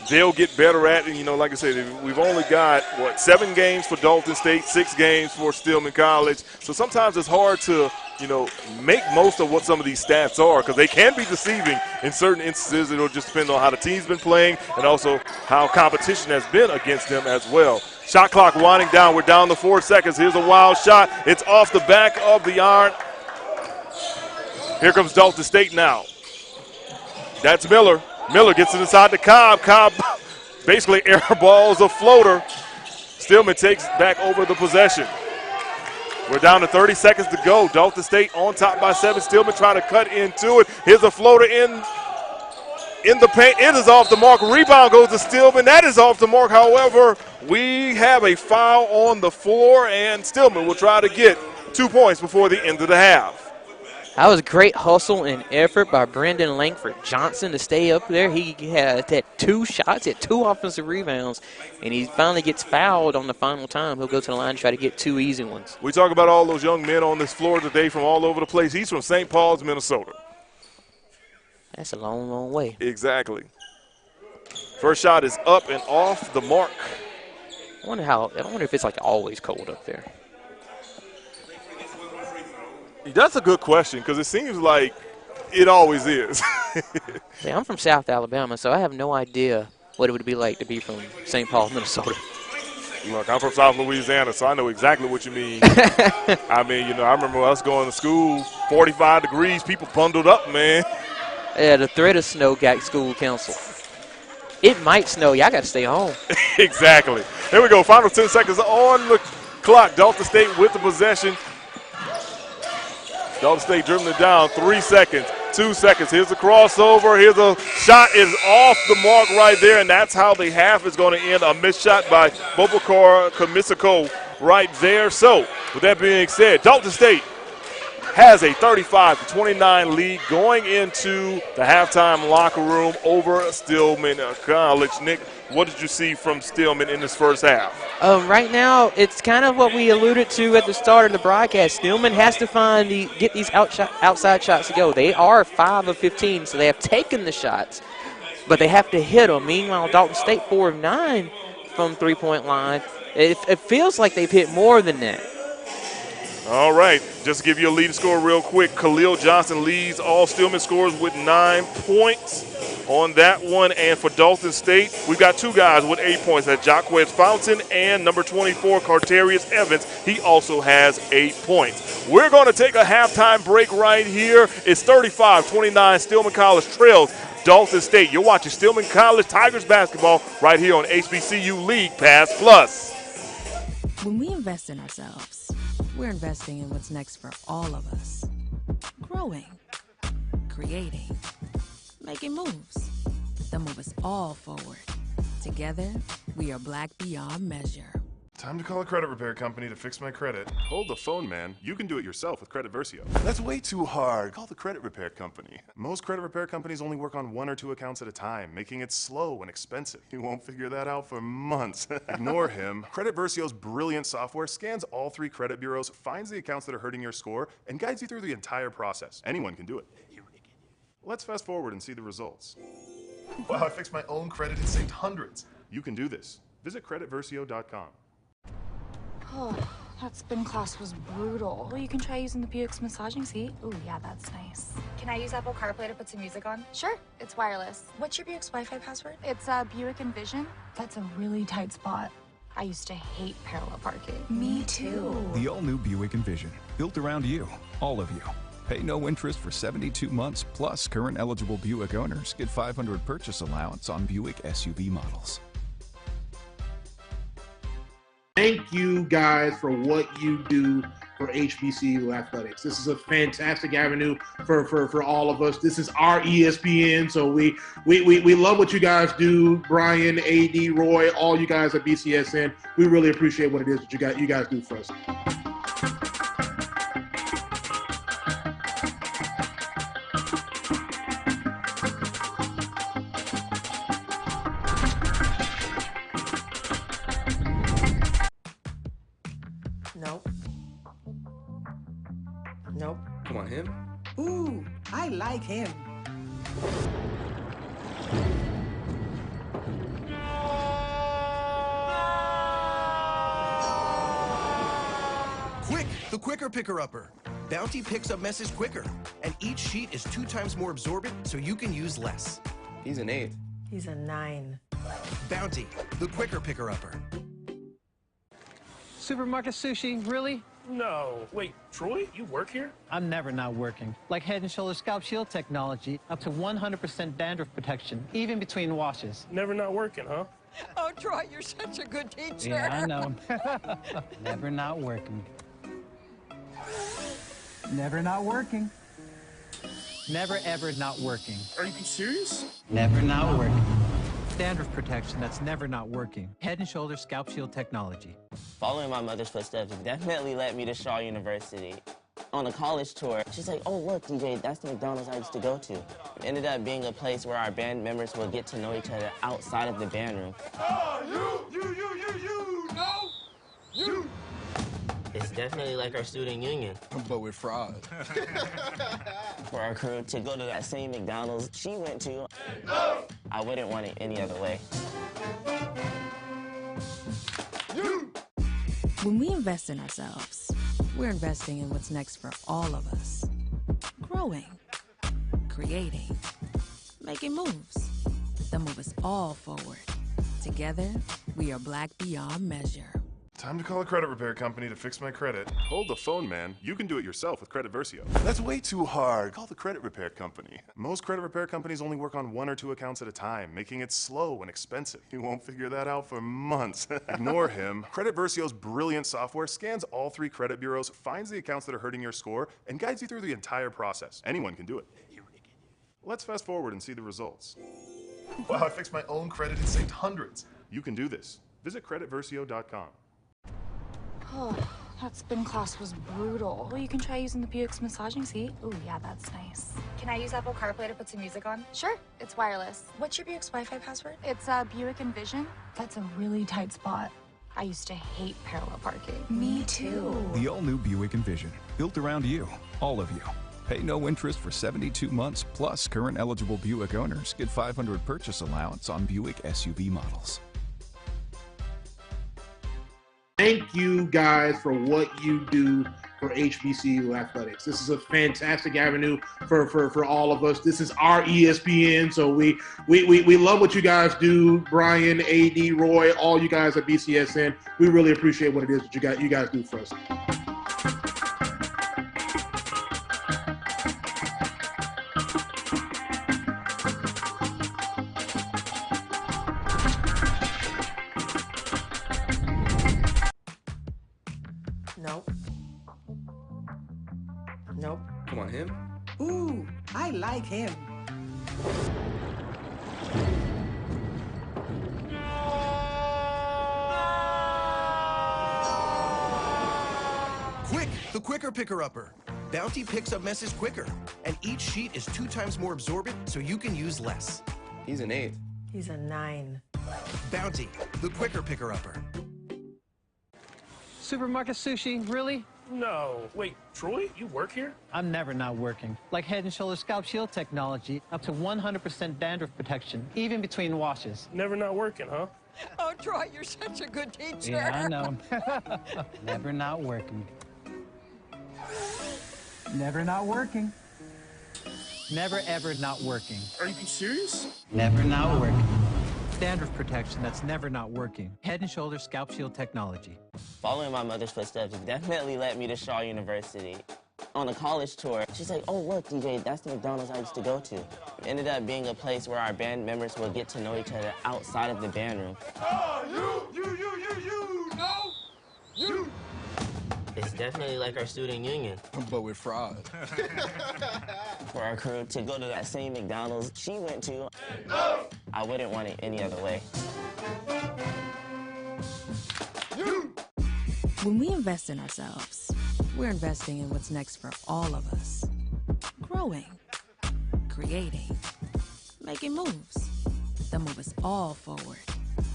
they'll get better at. And, like I said, we've only got, 7 games for Dalton State, 6 games for Stillman College. So sometimes it's hard to, make most of what some of these stats are because they can be deceiving in certain instances. It'll just depend on how the team's been playing and also how competition has been against them as well. Shot clock winding down. We're down to 4 seconds. Here's a wild shot. It's off the back of the iron. Here comes Dalton State now. That's Miller. Miller gets it inside to Cobb. Cobb basically airballs a floater. Stillman takes back over the possession. We're down to 30 seconds to go. Dalton State on top by 7. Stillman trying to cut into it. Here's a floater in the paint. It is off the mark. Rebound goes to Stillman. That is off the mark. However, we have a foul on the floor, and Stillman will try to get 2 points before the end of the half.
That was great hustle and effort by Brendan Langford Johnson to stay up there. He had 2 shots, he had 2 offensive rebounds, and he finally gets fouled on the final time. He'll go to the line and try to get 2 easy ones.
We talk about all those young men on this floor today from all over the place. He's from St. Paul's, Minnesota.
That's a long, long way.
Exactly. First shot is up and off the mark.
I wonder if it's like always cold up there.
That's a good question because it seems like it always is.
Yeah, I'm from South Alabama, so I have no idea what it would be like to be from St. Paul, Minnesota.
Look, I'm from South Louisiana, so I know exactly what you mean. I remember us going to school, 45 degrees, people bundled up, man.
Yeah, the threat of snow got school canceled. It might snow. Y'all got to stay home.
Exactly. Here we go. Final 10 seconds on the clock. Dalton State with the possession. Dalton State dribbling it down. 3 seconds, 2 seconds. Here's the crossover. Here's a shot is off the mark right there, and that's how the half is going to end. A missed shot by Bobakar Kamisako right there. So, with that being said, Dalton State has a 35-29 lead going into the halftime locker room over Stillman College. Nick, what did you see from Stillman in this first half?
Right now, it's kind of what we alluded to at the start of the broadcast. Stillman has to get these outside shots to go. They are 5 of 15, so they have taken the shots, but they have to hit them. Meanwhile, Dalton State 4 of 9 from three-point line. It feels like they've hit more than that.
All right, just to give you a leading score real quick, Khalil Johnson leads all Stillman scores with 9 points on that one. And for Dalton State, we've got 2 guys with 8 points. That's Jacquez Fountain and number 24, Carterius Evans. He also has 8 points. We're going to take a halftime break right here. It's 35-29. Stillman College trails Dalton State. You're watching Stillman College Tigers basketball right here on HBCU League Pass Plus.
When we invest in ourselves, we're investing in what's next for all of us. Growing, creating, making moves that move us all forward. Together, we are Black beyond measure.
Time to call a credit repair company to fix my credit. Hold the phone, man. You can do it yourself with Credit Versio. That's way too hard. Call the credit repair company. Most credit repair companies only work on 1 or 2 accounts at a time, making it slow and expensive. You won't figure that out for months. Ignore him. Credit Versio's brilliant software scans all 3 credit bureaus, finds the accounts that are hurting your score, and guides you through the entire process. Anyone can do it. Let's fast forward and see the results. Wow, I fixed my own credit and saved hundreds. You can do this. Visit creditversio.com.
Oh, that spin class was brutal. Well, you can try using the Buick's massaging seat. Ooh, yeah, that's nice.
Can I use Apple CarPlay to put some music on?
Sure, it's wireless.
What's your Buick's Wi-Fi password?
It's Buick Envision. That's a really tight spot. I used to hate parallel parking.
Me too.
The all-new Buick Envision, built around you, all of you. Pay no interest for 72 months, plus current eligible Buick owners get $500 purchase allowance on Buick SUV models.
Thank you guys for what you do for HBCU athletics. This is a fantastic avenue for all of us. This is our ESPN, so we love what you guys do. Brian, AD, Roy, all you guys at BCSN. We really appreciate what it is that you guys do for us.
Nope. Nope.
Come on, him?
Ooh, I like him.
Quick, the quicker picker-upper. Bounty picks up messes quicker, and each sheet is 2 times more absorbent, so you can use less.
He's an 8.
He's a 9.
Bounty, the quicker picker-upper.
Supermarket sushi, really?
No. Wait, Troy, you work here?
I'm never not working. Like Head & Shoulders Scalp Shield technology, up to 100% dandruff protection, even between washes.
Never not working, huh?
Oh, Troy, you're such a good teacher.
Yeah, I know. Never not working. Never not working. Never ever not working.
Are you serious?
Never not working. Dandruff protection that's never not working. Head & Shoulders Scalp Shield technology.
Following my mother's footsteps definitely led me to Shaw University. On a college tour, she's like, oh, look, DJ, that's the McDonald's I used to go to. It ended up being a place where our band members would get to know each other outside of the band room.
Oh, you, no, you.
It's definitely like our student union.
But with fraud.
For our crew to go to that same McDonald's she went to, I wouldn't want it any other way.
When we invest in ourselves, we're investing in what's next for all of us. Growing, creating, making moves that move us all forward. Together, we are Black beyond measure.
Time to call a credit repair company to fix my credit. Hold the phone, man. You can do it yourself with Credit Versio. That's way too hard. Call the credit repair company. Most credit repair companies only work on 1 or 2 accounts at a time, making it slow and expensive. You won't figure that out for months. Ignore him. Credit Versio's brilliant software scans all 3 credit bureaus, finds the accounts that are hurting your score, and guides you through the entire process. Anyone can do it. Let's fast forward and see the results. Wow, I fixed my own credit and saved hundreds. You can do this. Visit creditversio.com.
Oh, that spin class was brutal. Well, you can try using the Buick's massaging seat. Ooh, yeah, that's nice.
Can I use Apple CarPlay to put some music on?
Sure, it's wireless.
What's your Buick's Wi-Fi password?
It's Buick Envision. That's a really tight spot. I used to hate parallel parking.
Me too.
The all-new Buick Envision, built around you, all of you. Pay no interest for 72 months, plus current eligible Buick owners get $500 purchase allowance on Buick SUV models.
Thank you guys for what you do for HBCU athletics. This is a fantastic avenue for all of us. This is our ESPN, so we love what you guys do. Brian, AD, Roy, all you guys at BCSN. We really appreciate what it is that you guys do for us.
Nope. Nope.
Come on, him?
Ooh, I like him.
quicker picker-upper. Bounty picks up messes quicker, and each sheet is 2 times more absorbent, so you can use less.
He's an 8.
He's a 9.
Bounty, the quicker picker-upper.
Supermarket sushi, really?
No. Wait, Troy, you work here?
I'm never not working. Like Head & Shoulders Scalp Shield technology, up to 100% dandruff protection, even between washes.
Never not working, huh?
Oh, Troy, you're such a good teacher.
Yeah, I know. Never not working. Never not working. Never ever not working.
Are you serious?
Never not working. Dandruff protection that's never not working. Head & Shoulders Scalp Shield technology.
Following my mother's footsteps definitely led me to Shaw University. On a college tour, she's like, oh, look, DJ, that's the McDonald's I used to go to. It ended up being a place where our band members would get to know each other outside of the band room.
Oh, you, no, you.
It's definitely like our student union.
But with fraud.
For our crew to go to that same McDonald's she went to, I wouldn't want it any other way.
When we invest in ourselves, we're investing in what's next for all of us. Growing, creating, making moves that move us all forward.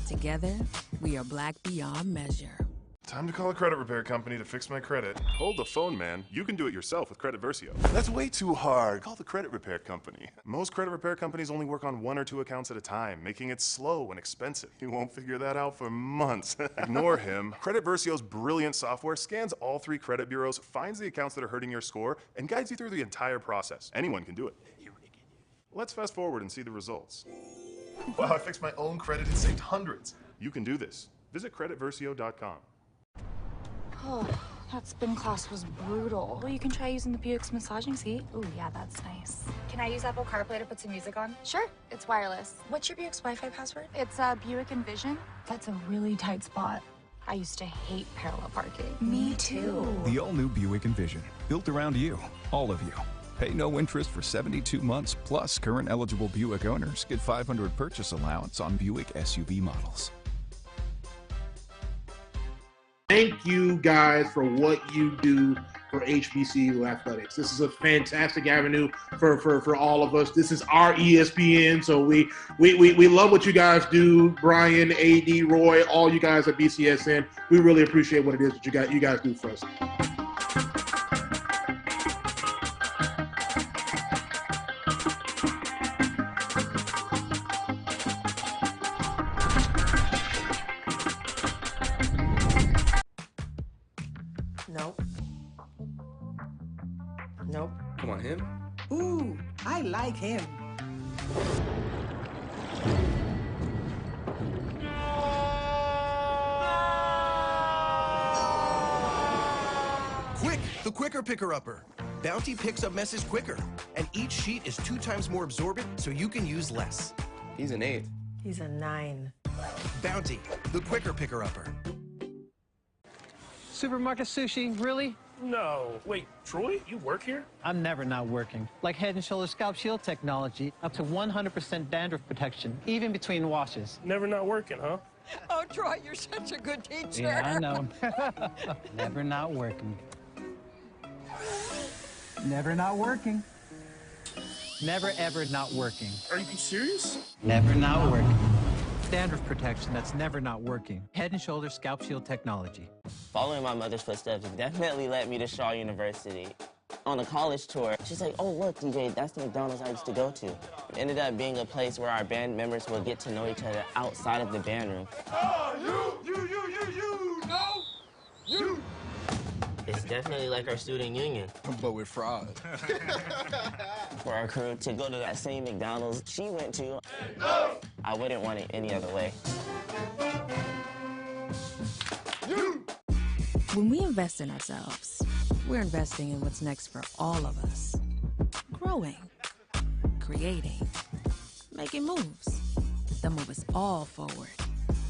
Together, we are Black beyond measure.
Time to call a credit repair company to fix my credit. Hold the phone, man. You can do it yourself with Credit Versio. That's way too hard. Call the credit repair company. Most credit repair companies only work on 1 or 2 accounts at a time, making it slow and expensive. You won't figure that out for months. Ignore him. Credit Versio's brilliant software scans all 3 credit bureaus, finds the accounts that are hurting your score, and guides you through the entire process. Anyone can do it. Let's fast forward and see the results. Wow, I fixed my own credit and saved hundreds. You can do this. Visit creditversio.com.
Oh, that spin class was brutal. Well, you can try using the Buick's massaging seat. Oh, yeah, that's nice.
Can I use Apple CarPlay to put some music on?
Sure, it's wireless.
What's your Buick's Wi-Fi password?
It's Buick Envision. That's a really tight spot. I used to hate parallel parking.
Me too.
The all-new Buick Envision, built around you, all of you. Pay no interest for 72 months, plus current eligible Buick owners get $500 purchase allowance on Buick SUV models.
Thank you guys for what you do for HBCU athletics. This is a fantastic avenue for all of us. This is our ESPN, so we love what you guys do. Brian, AD, Roy, all you guys at BCSN. We really appreciate what it is that you guys do for us.
Nope.
Come on, him?
Ooh, I like him.
Quick, the quicker picker-upper. Bounty picks up messes quicker, and each sheet is 2 times more absorbent, so you can use less.
He's an 8.
He's a 9.
Bounty, the quicker picker-upper.
Supermarket sushi, really?
No. Wait, Troy, you work here?
I'm never not working. Like Head & Shoulders Scalp Shield technology, up to 100% dandruff protection, even between washes.
Never not working, huh?
Oh, Troy, you're such a good teacher.
Yeah, I know. Never not working. Never not working. Never ever not working.
Are you serious?
Never not working. Dandruff protection that's never not working. Head & Shoulders Scalp Shield technology.
Following my mother's footsteps definitely led me to Shaw University. On a college tour, she's like, oh, look, DJ, that's the McDonald's I used to go to. It ended up being a place where our band members would get to know each other outside of the band room.
Oh, you.
It's definitely like our student union.
But with fraud.
For our crew to go to that same McDonald's she went to, I wouldn't want it any other way.
When we invest in ourselves, we're investing in what's next for all of us. Growing, creating, making moves that move us all forward.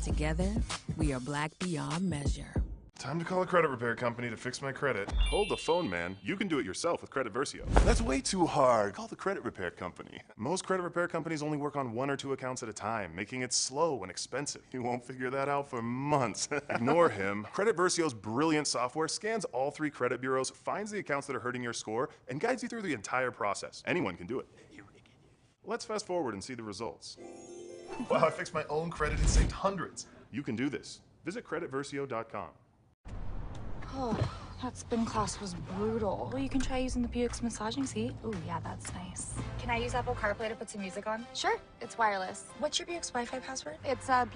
Together, we are Black beyond measure.
Time to call a credit repair company to fix my credit. Hold the phone, man. You can do it yourself with Credit Versio. That's way too hard. Call the credit repair company. Most credit repair companies only work on 1 or 2 accounts at a time, making it slow and expensive. You won't figure that out for months. Ignore him. Credit Versio's brilliant software scans all 3 credit bureaus, finds the accounts that are hurting your score, and guides you through the entire process. Anyone can do it. Let's fast forward and see the results. Wow, I fixed my own credit and saved hundreds. You can do this. Visit creditversio.com.
Oh, that spin class was brutal. Well, you can try using the Buick's massaging seat. Ooh, yeah, that's nice.
Can I use Apple CarPlay to put some music on?
Sure, it's wireless.
What's your Buick's Wi-Fi password?
It's Buick.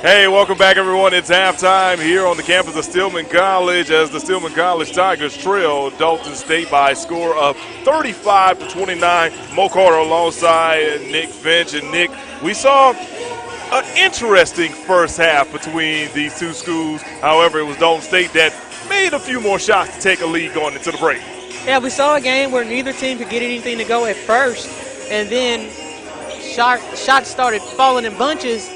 Hey, welcome back, everyone. It's halftime here on the campus of Stillman College as the Stillman College Tigers trail Dalton State by a score of 35-29. Mo Carter alongside Nick Finch. And Nick, we saw an interesting first half between these two schools. However, it was Dalton State that made a few more shots to take a lead going into the break.
Yeah, we saw a game where neither team could get anything to go at first, and then shots started falling in bunches.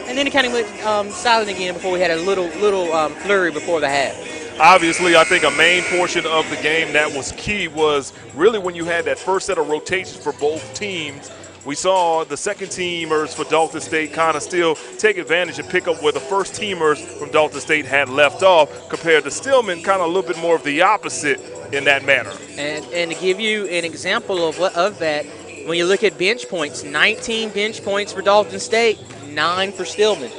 And then it kind of went silent again before we had a little flurry before the half.
Obviously, I think a main portion of the game that was key was really when you had that first set of rotations for both teams. We saw the second teamers for Dalton State kind of still take advantage and pick up where the first teamers from Dalton State had left off, compared to Stillman, kind of a little bit more of the opposite in that manner.
And to give you an example of that, when you look at bench points, 19 bench points for Dalton State, 9 for Stillman.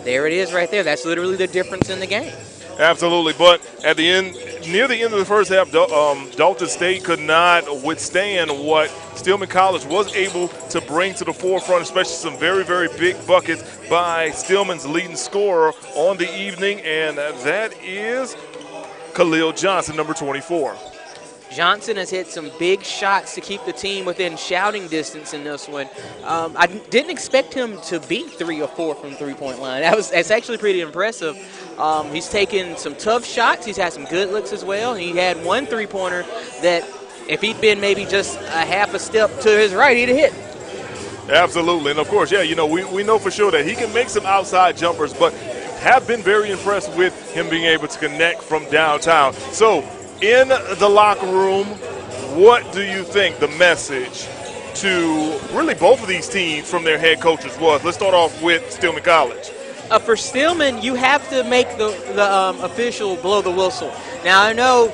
There it is right there. That's literally the difference in the game.
Absolutely, but at the end, near the end of the first half, Dalton State could not withstand what Stillman College was able to bring to the forefront, especially some very, very big buckets by Stillman's leading scorer on the evening, and that is Khalil Johnson, number 24.
Johnson has hit some big shots to keep the team within shouting distance in this one. I didn't expect him to be 3 or 4 from three-point line. That's actually pretty impressive. He's taken some tough shots. He's had some good looks as well. He had one three-pointer that if he'd been maybe just a half a step to his right, he'd have hit.
Absolutely, and of course, yeah, you know, we know for sure that he can make some outside jumpers, but have been very impressed with him being able to connect from downtown. So, in the locker room, what do you think the message to really both of these teams from their head coaches was? Let's start off with Stillman College.
For Stillman, you have to make the official blow the whistle. Now, I know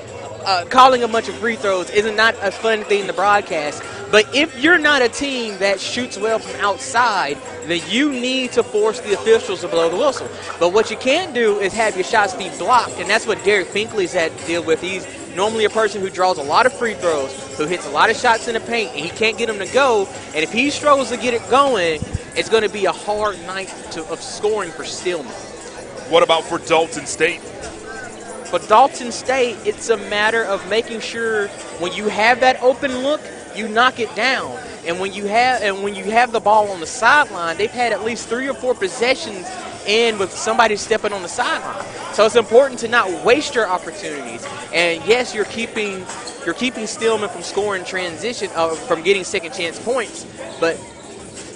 calling a bunch of free throws isn't not a fun thing to broadcast, but if you're not a team that shoots well from outside, then you need to force the officials to blow the whistle. But what you can't do is have your shots be blocked, and that's what Derek Finkley's had to deal with. He's normally a person who draws a lot of free throws, who hits a lot of shots in the paint, and he can't get them to go. And if he struggles to get it going, it's going to be a hard night of scoring for Stillman.
What about for Dalton State?
For Dalton State, it's a matter of making sure when you have that open look, you knock it down. And when you have the ball on the sideline, they've had at least 3 or 4 possessions in with somebody stepping on the sideline. So it's important to not waste your opportunities. And yes, you're keeping Stillman from scoring transition, from getting second chance points, but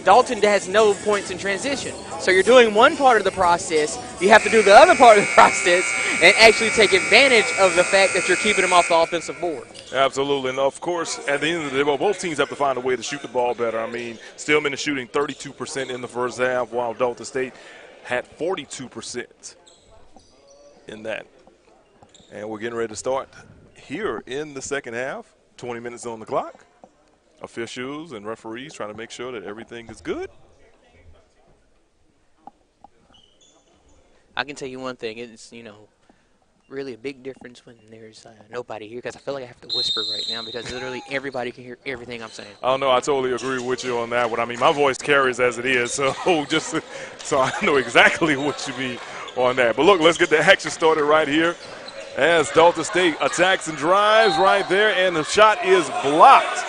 Dalton has no points in transition. So you're doing one part of the process, you have to do the other part of the process and actually take advantage of the fact that you're keeping them off the offensive board.
Absolutely, and of course, at the end of the day, both teams have to find a way to shoot the ball better. I mean, Stillman is shooting 32% in the first half, while Dalton State had 42% in that. And we're getting ready to start here in the second half. 20 minutes on the clock. Officials and referees trying to make sure that everything is good.
I can tell you one thing. It's, really a big difference when there's nobody here, because I feel like I have to whisper right now because literally everybody can hear everything I'm saying.
Oh, no, I totally agree with you on that one. I mean, my voice carries as it is, so so I know exactly what you mean on that. But, look, let's get the action started right here as Dalton State attacks and drives right there, and the shot is blocked.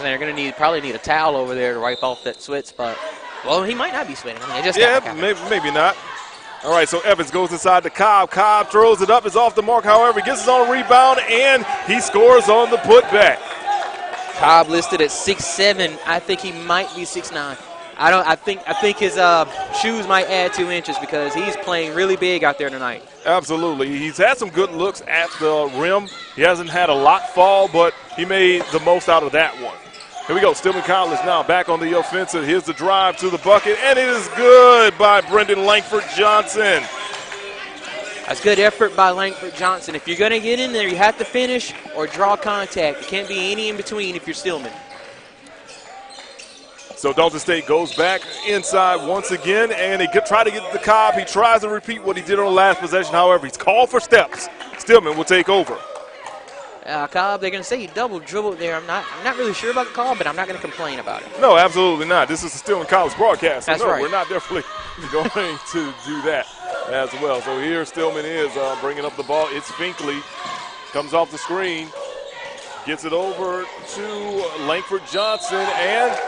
They're going to probably need a towel over there to wipe off that sweat spot. Well, he might not be sweating. I mean, it just
maybe not. All right, so Evans goes inside to Cobb. Cobb throws it up. It's off the mark. However, he gets his own rebound, and he scores on the putback.
Cobb listed at 6'7". I think he might be 6'9". I think his shoes might add 2 inches because he's playing really big out there tonight.
Absolutely. He's had some good looks at the rim. He hasn't had a lot fall, but he made the most out of that one. Here we go. Stillman College now back on the offensive. Here's the drive to the bucket, and it is good by Brendan Langford Johnson.
That's good effort by Langford Johnson. If you're going to get in there, you have to finish or draw contact. It can't be any in between if you're Stillman.
So Dalton State goes back inside once again, and they try to get the Cobb. He tries to repeat what he did on the last possession. However, he's called for steps. Stillman will take over.
Cobb, they're going to say he double dribbled there. I'm not really sure about the call, but I'm not going to complain about it.
No, absolutely not. This is the Stillman College broadcast. So
That's
no,
right.
We're not definitely going to do that as well. So here Stillman is bringing up the ball. It's Finkley. Comes off the screen. Gets it over to Langford Johnson. And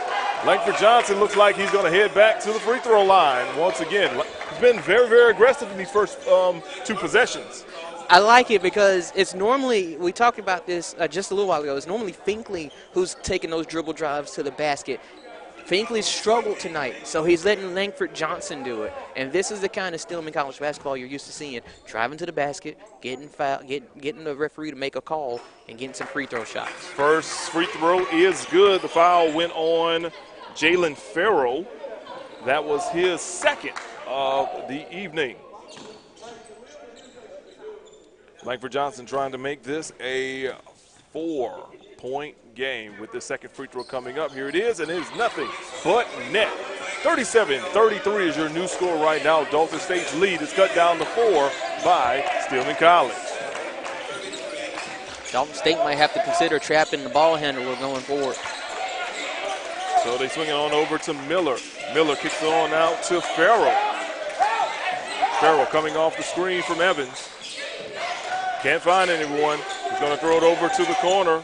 Langford Johnson looks like he's going to head back to the free throw line once again. He's been very, very aggressive in these first 2 possessions.
I like it because it's normally, we talked about this just a little while ago, it's normally Finkley who's taking those dribble drives to the basket. Finkley struggled tonight, so he's letting Langford Johnson do it. And this is the kind of Stillman College basketball you're used to seeing. Driving to the basket, getting the referee to make a call, and getting some free throw shots.
First free throw is good. The foul went on Jalen Farrell. That was his second of the evening. Langford Johnson trying to make this a 4-point game with the second free throw coming up. Here it is, and it is nothing but net. 37-33 is your new score right now. Dalton State's lead is cut down to 4 by Stillman College.
Dalton State might have to consider trapping the ball handler going forward.
So they swing it on over to Miller. Miller kicks it on out to Farrell. Farrell coming off the screen from Evans. Can't find anyone. He's going to throw it over to the corner.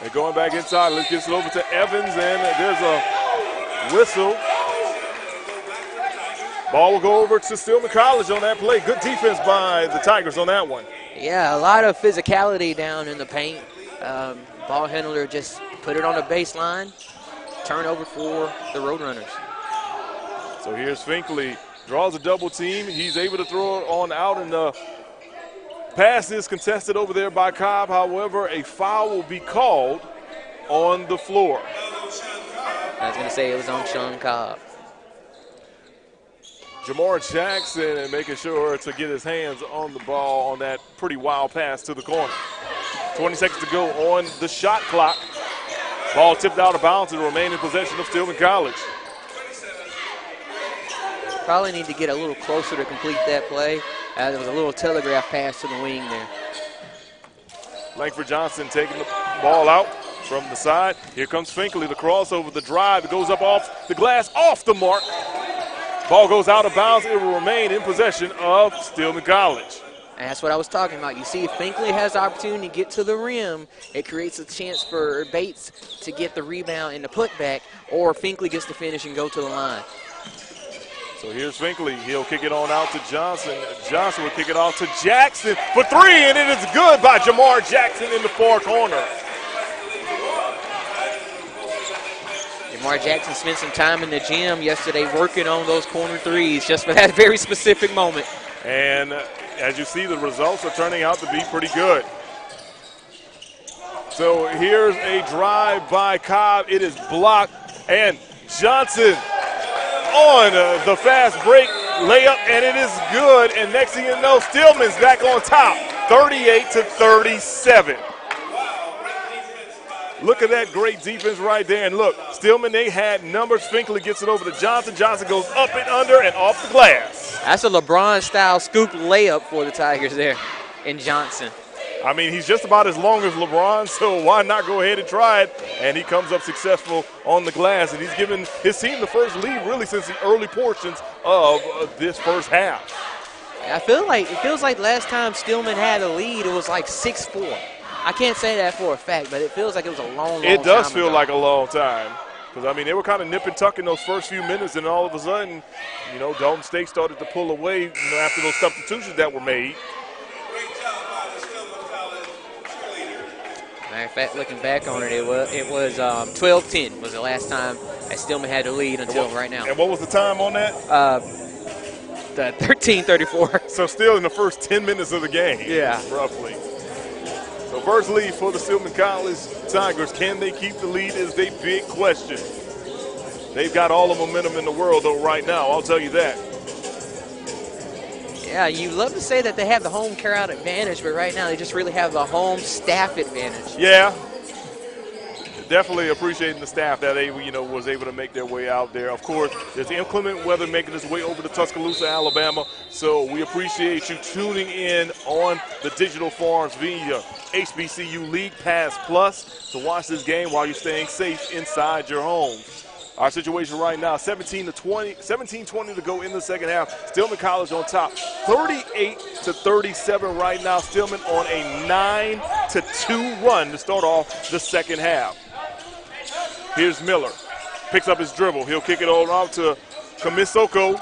They're going back inside. Let's get it over to Evans, and there's a whistle. Ball will go over to Stillman College on that play. Good defense by the Tigers on that one.
Yeah, a lot of physicality down in the paint. Ball handler just put it on the baseline. Turnover for the Roadrunners.
So here's Finkley. Draws a double team. He's able to throw it on out, and the pass is contested over there by Cobb. However, a foul will be called on the floor.
I was going to say it was on Sean Cobb.
Jamar Jackson and making sure to get his hands on the ball on that pretty wild pass to the corner. 20 seconds to go on the shot clock. Ball tipped out of bounds and remain in possession of Stillman College.
Probably need to get a little closer to complete that play. There was a little telegraph pass to the wing there.
Langford Johnson taking the ball out from the side. Here comes Finkley, the crossover, the drive. It goes up off the glass, off the mark. Ball goes out of bounds. It will remain in possession of Stillman College.
And that's what I was talking about. You see, if Finkley has the opportunity to get to the rim, it creates a chance for Bates to get the rebound and the putback, or Finkley gets to finish and go to the line.
So here's Finkley. He'll kick it on out to Johnson. Johnson will kick it off to Jackson for 3, and it is good by Jamar Jackson in the far corner.
Jamar Jackson spent some time in the gym yesterday working on those corner threes just for that very specific moment.
And as you see, the results are turning out to be pretty good. So here's a drive by Cobb. It is blocked, and Johnson on the fast break layup, and it is good. And next thing you know, Stillman's back on top, 38-37. Look at that great defense right there. And look, Stillman, they had numbers. Finkley gets it over to Johnson. Johnson goes up and under and off the glass.
That's a LeBron-style scoop layup for the Tigers there in Johnson.
I mean, he's just about as long as LeBron, so why not go ahead and try it? And he comes up successful on the glass, and he's given his team the first lead really since the early portions of this first half.
It feels like last time Stillman had a lead, it was like 6-4. I can't say that for a fact, but it feels like it was a long time.
It does feel like a long time. Because, I mean, they were kind of nip and tuck in those first few minutes, and all of a sudden, you know, Dalton State started to pull away, you know, after those substitutions that were made.
Matter of fact, looking back on it, it was 12-10 was the last time that Stillman had the lead until right now.
And what was the time on that?
13-34.
So still in the first 10 minutes of the game.
Yeah.
Roughly. So first lead for the Stillman College Tigers. Can they keep the lead is a big question. They've got all the momentum in the world, though, right now. I'll tell you that.
Yeah, you love to say that they have the home crowd advantage, but right now they just really have the home staff advantage.
Yeah. Definitely appreciating the staff that they, you know, was able to make their way out there. Of course, there's inclement weather making its way over to Tuscaloosa, Alabama. So we appreciate you tuning in on the digital farms via HBCU League Pass Plus to watch this game while you're staying safe inside your home. Our situation right now, 17-20 to go in the second half. Stillman College on top, 38-37 right now. Stillman on a 9-2 run to start off the second half. Here's Miller, picks up his dribble. He'll kick it over off to Kamisoko.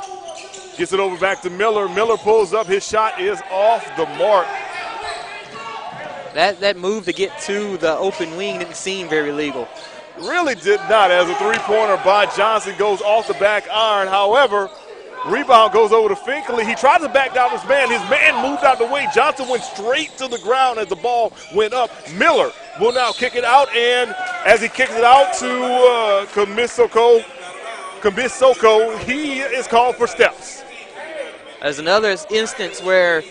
Gets it over back to Miller. Miller pulls up. His shot is off the mark.
That move to get to the open wing didn't seem very legal.
Really did not, as a three-pointer by Johnson goes off the back iron. However, rebound goes over to Finkley. He tried to back down his man. His man moved out the way. Johnson went straight to the ground as the ball went up. Miller will now kick it out, and as he kicks it out to Kamisoko, he is called for steps.
There's another instance where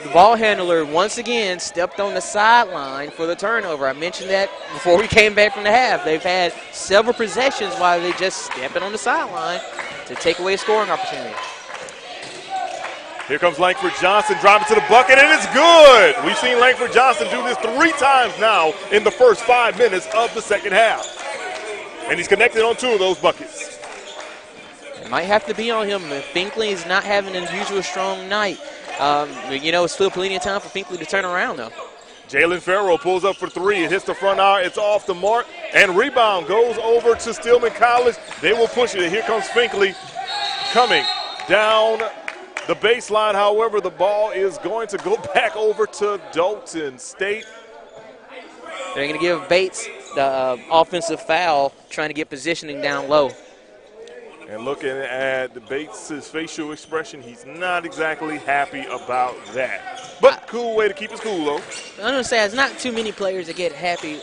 the ball handler once again stepped on the sideline for the turnover. I mentioned that before we came back from the half. They've had several possessions while they just stepping on the sideline to take away a scoring opportunity.
Here comes Langford Johnson driving to the bucket, and it's good. We've seen Langford Johnson do this 3 times now in the first 5 minutes of the second half. And he's connected on 2 of those buckets.
It might have to be on him if Finkley is not having an unusual strong night. You know, it's still plenty of time for Finkley to turn around, though.
Jalen Farrell pulls up for 3. It hits the front iron. It's off the mark. And rebound goes over to Stillman College. They will push it. And here comes Finkley coming down the baseline. However, the ball is going to go back over to Dalton State.
They're going to give Bates the offensive foul, trying to get positioning down low.
And looking at the Bates' facial expression, he's not exactly happy about that. But cool way to keep his cool, though.
I'm going to say there's not too many players that get happy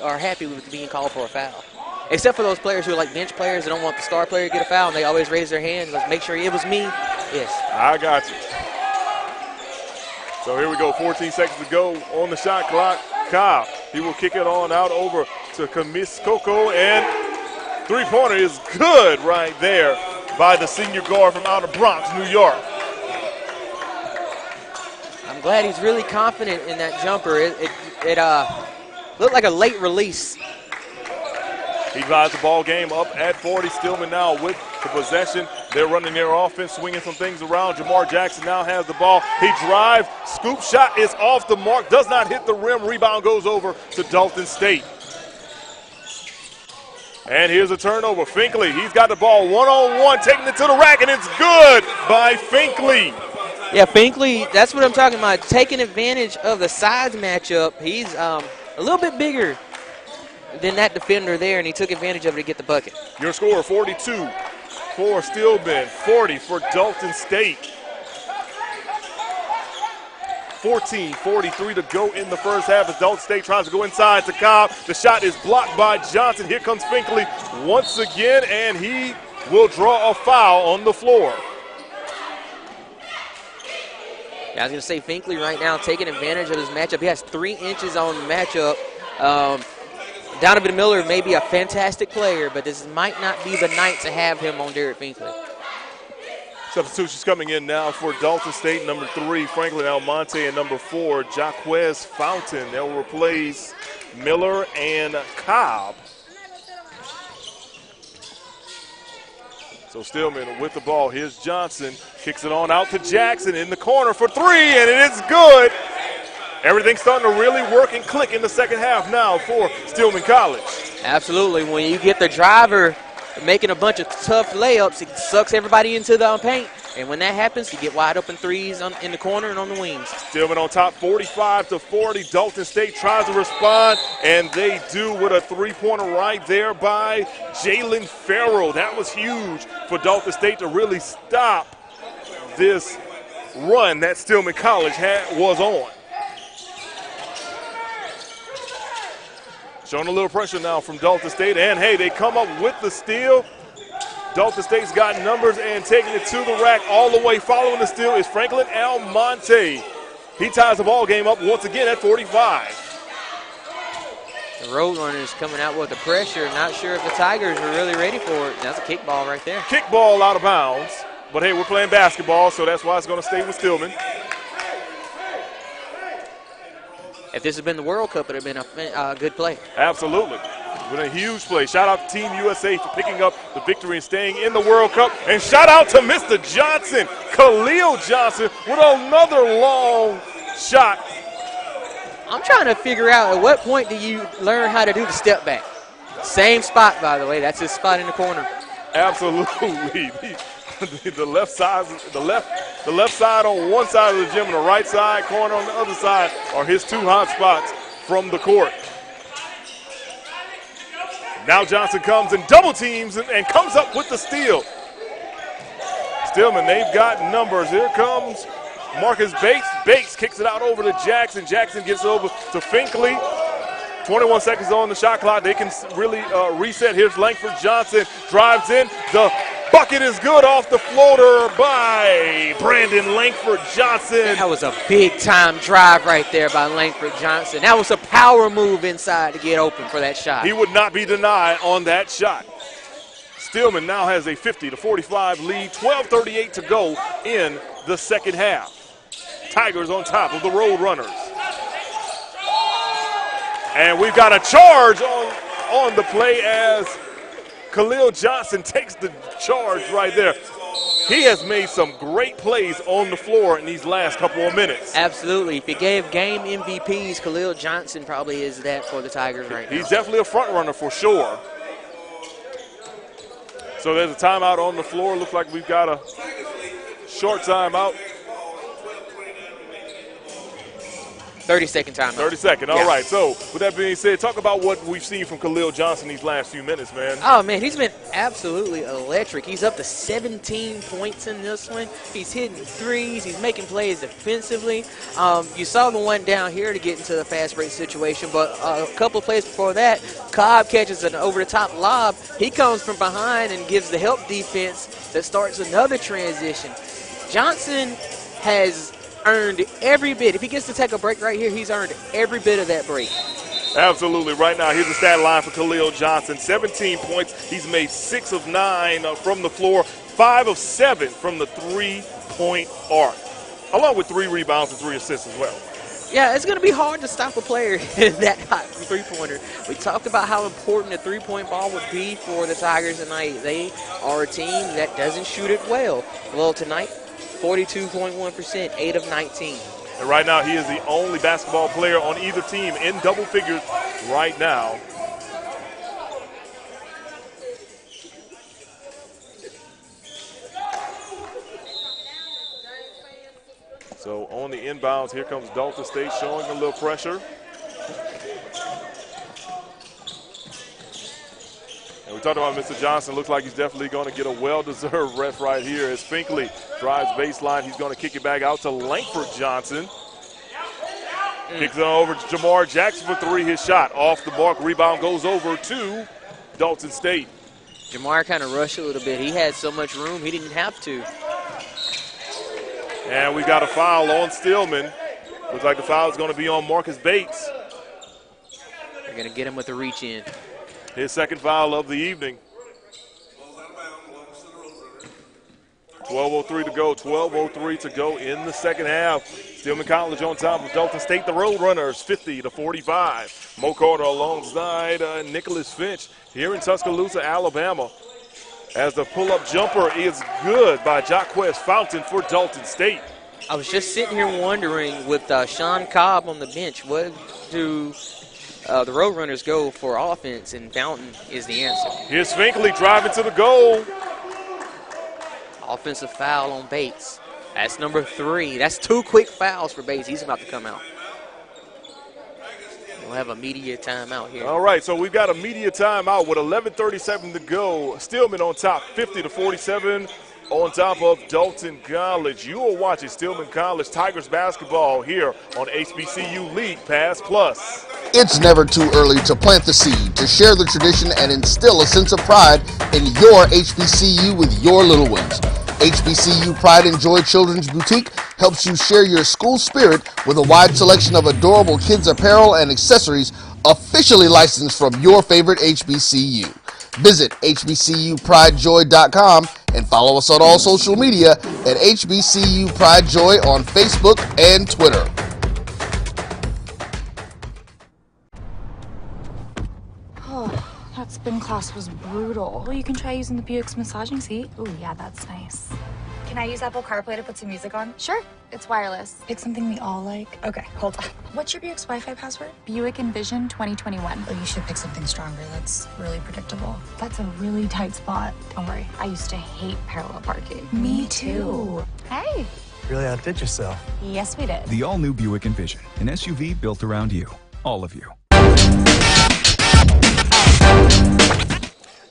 with being called for a foul. Except for those players who are like bench players that don't want the star player to get a foul, and they always raise their hands, like, make sure it was me. Yes.
I got you. So here we go, 14 seconds to go on the shot clock. Cobb, he will kick it on out over to Kamisoko, and three-pointer is good right there by the senior guard from out of Bronx, New York.
I'm glad he's really confident in that jumper. It looked like a late release.
He drives the ball game up at 40. Stillman now with the possession. They're running their offense, swinging some things around. Jamar Jackson now has the ball. He drives. Scoop shot is off the mark. Does not hit the rim. Rebound goes over to Dalton State. And here's a turnover. Finkley, he's got the ball one-on-one, taking it to the rack, and it's good by Finkley.
Yeah, Finkley, that's what I'm talking about, taking advantage of the size matchup. He's a little bit bigger than that defender there, and he took advantage of it to get the bucket.
Your score, 42 for Stillman, 40 for Dalton State. 14:43 to go in the first half as Dalton State tries to go inside to Cobb. The shot is blocked by Johnson. Here comes Finkley once again, and he will draw a foul on the floor.
Yeah, I was going to say Finkley right now taking advantage of his matchup. He has 3 inches on the matchup. Donovan Miller may be a fantastic player, but this might not be the night to have him on Derek Finkley.
Substitutions coming in now for Dalton State. Number 3, Franklin Almonte, and number 4, Jaquez Fountain. They'll replace Miller and Cobb. So Stillman with the ball. Here's Johnson. Kicks it on out to Jackson in the corner for 3, and it is good. Everything's starting to really work and click in the second half now for Stillman College.
Absolutely. When you get the driver making a bunch of tough layups, it sucks everybody into the paint. And when that happens, you get wide open threes in the corner and on the wings.
Stillman on top, 45-40. Dalton State tries to respond, and they do with a three-pointer right there by Jalen Farrell. That was huge for Dalton State to really stop this run that Stillman College was on. Showing a little pressure now from Dalton State, and hey, they come up with the steal. Dalton State's got numbers and taking it to the rack all the way. Following the steal is Franklin Almonte. He ties the ball game up once again at 45.
The Roadrunners coming out with the pressure. Not sure if the Tigers are really ready for it. That's a kickball right there.
Kickball out of bounds. But hey, we're playing basketball, so that's why it's going to stay with Stillman.
If this had been the World Cup, it would have been a good play.
Absolutely. With a huge play. Shout out to Team USA for picking up the victory and staying in the World Cup. And shout out to Mr. Johnson, Khalil Johnson, with another long shot.
I'm trying to figure out at what point do you learn how to do the step back? Same spot, by the way. That's his spot in the corner.
Absolutely. The left side on one side of the gym and the right side corner on the other side are his 2 hot spots from the court. Now Johnson comes and double teams and comes up with the steal. Stillman, they've got numbers. Here comes Marcus Bates. Bates kicks it out over to Jackson. Jackson gets over to Finkley. 21 seconds on the shot clock. They can really reset. Here's Langford Johnson. Drives in. The bucket is good off the floater by Brandon Langford Johnson.
That was a big-time drive right there by Langford Johnson. That was a power move inside to get open for that shot.
He would not be denied on that shot. Stillman now has a 50-45 lead. 12:38 to go in the second half. Tigers on top of the Roadrunners. And we've got a charge on the play as Khalil Johnson takes the charge right there. He has made some great plays on the floor in these last couple of minutes.
Absolutely. If you gave game MVPs, Khalil Johnson probably is that for the Tigers right now.
He's definitely a front runner for sure. So there's a timeout on the floor. Looks like we've got a short timeout.
30-second timeout.
30-second, all right. So with that being said, talk about what we've seen from Khalil Johnson these last few minutes, man.
Oh, man, he's been absolutely electric. He's up to 17 points in this one. He's hitting threes. He's making plays defensively. You saw the one down here to get into the fast break situation, but a couple of plays before that, Cobb catches an over-the-top lob. He comes from behind and gives the help defense that starts another transition. Johnson has earned every bit. If he gets to take a break right here, he's earned every bit of that break.
Absolutely. Right now, here's the stat line for Khalil Johnson. 17 points. He's made 6 of 9 from the floor, 5 of 7 from the three-point arc, along with 3 rebounds and 3 assists as well.
Yeah, it's going to be hard to stop a player that hot three-pointer. We talked about how important a three-point ball would be for the Tigers tonight. They are a team that doesn't shoot it well. Well, tonight, 42.1%, 8 of 19.
And right now, he is the only basketball player on either team in double figures right now. So on the inbounds, here comes Dalton State showing a little pressure. And we talked about Mr. Johnson. Looks like he's definitely going to get a well-deserved rest right here as Finkley drives baseline. He's going to kick it back out to Langford Johnson. Kicks it over to Jamar Jackson for 3. His shot off the mark. Rebound goes over to Dalton State.
Jamar kind of rushed a little bit. He had so much room, he didn't have to.
And we got a foul on Stillman. Looks like the foul is going to be on Marcus Bates.
They're going to get him with the reach in.
His second foul of the evening. 12:03 to go. 12:03 to go in the second half. Stillman College on top of Dalton State. The Roadrunners 50-45. Mo Carter alongside Nicholas Finch here in Tuscaloosa, Alabama. As the pull-up jumper is good by Jaquez Fountain for Dalton State.
I was just sitting here wondering, with Sean Cobb on the bench, what do the Roadrunners go for offense? And Fountain is the answer.
Here's Finkley driving to the goal.
Offensive foul on Bates. That's number 3. That's 2 quick fouls for Bates. He's about to come out. We'll have a media timeout here.
All right, so we've got a media timeout with 11:37 to go. Stillman on top, 50-47 on top of Dalton College. You are watching Stillman College Tigers basketball here on HBCU League Pass Plus.
It's never too early to plant the seed, to share the tradition, and instill a sense of pride in your HBCU with your little ones. HBCU Pride and Joy Children's Boutique helps you share your school spirit with a wide selection of adorable kids apparel and accessories officially licensed from your favorite HBCU. Visit hbcupridejoy.com and follow us on all social media at HBCU Pride Joy on Facebook and Twitter.
Oh, that spin class was brutal. Well, you can try using the Buick's massaging seat. Ooh, yeah, that's nice.
Can I use Apple CarPlay to put some music on?
Sure, it's wireless.
It's something we all like. Okay, hold on. What's your Buick's Wi-Fi password?
Buick Envision 2021.
Oh, you should pick something stronger. That's really predictable.
That's a really tight spot. Don't worry, I used to hate parallel parking.
Me too.
Hey.
Really outdid yourself.
Yes, we did.
The all-new Buick Envision, an SUV built around you, all of you.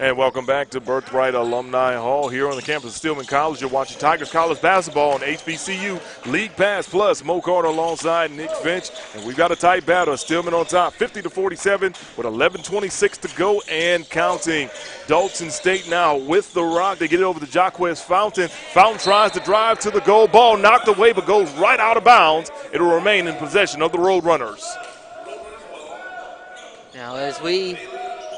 And welcome back to Birthright Alumni Hall here on the campus of Stillman College. You're watching Tigers College basketball on HBCU League Pass Plus. Mo Carter alongside Nick Finch. And we've got a tight battle. Stillman on top, 50-47 with 11:26 to go and counting. Dalton State now with the rock. They get it over to Jaquez Fountain. Fountain tries to drive to the goal. Ball knocked away but goes right out of bounds. It'll remain in possession of the Roadrunners.
Now as we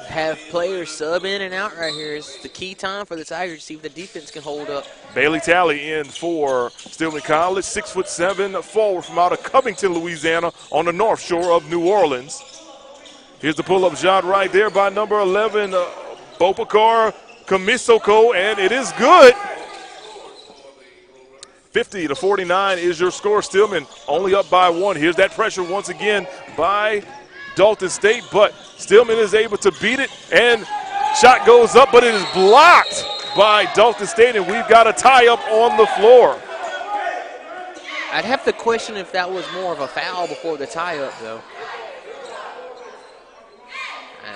have players sub in and out right here, it's the key time for the Tigers to see if the defense can hold up.
Bailey Talley in for Stillman College, 6'7" forward from out of Covington, Louisiana, on the north shore of New Orleans. Here's the pull-up shot right there by number 11, Bopakar Kamisoko, and it is good. 50-49 is your score. Stillman only up by 1. Here's that pressure once again by Dalton State, but Stillman is able to beat it, and shot goes up, but it is blocked by Dalton State, and we've got a tie-up on the floor.
I'd have to question if that was more of a foul before the tie-up, though.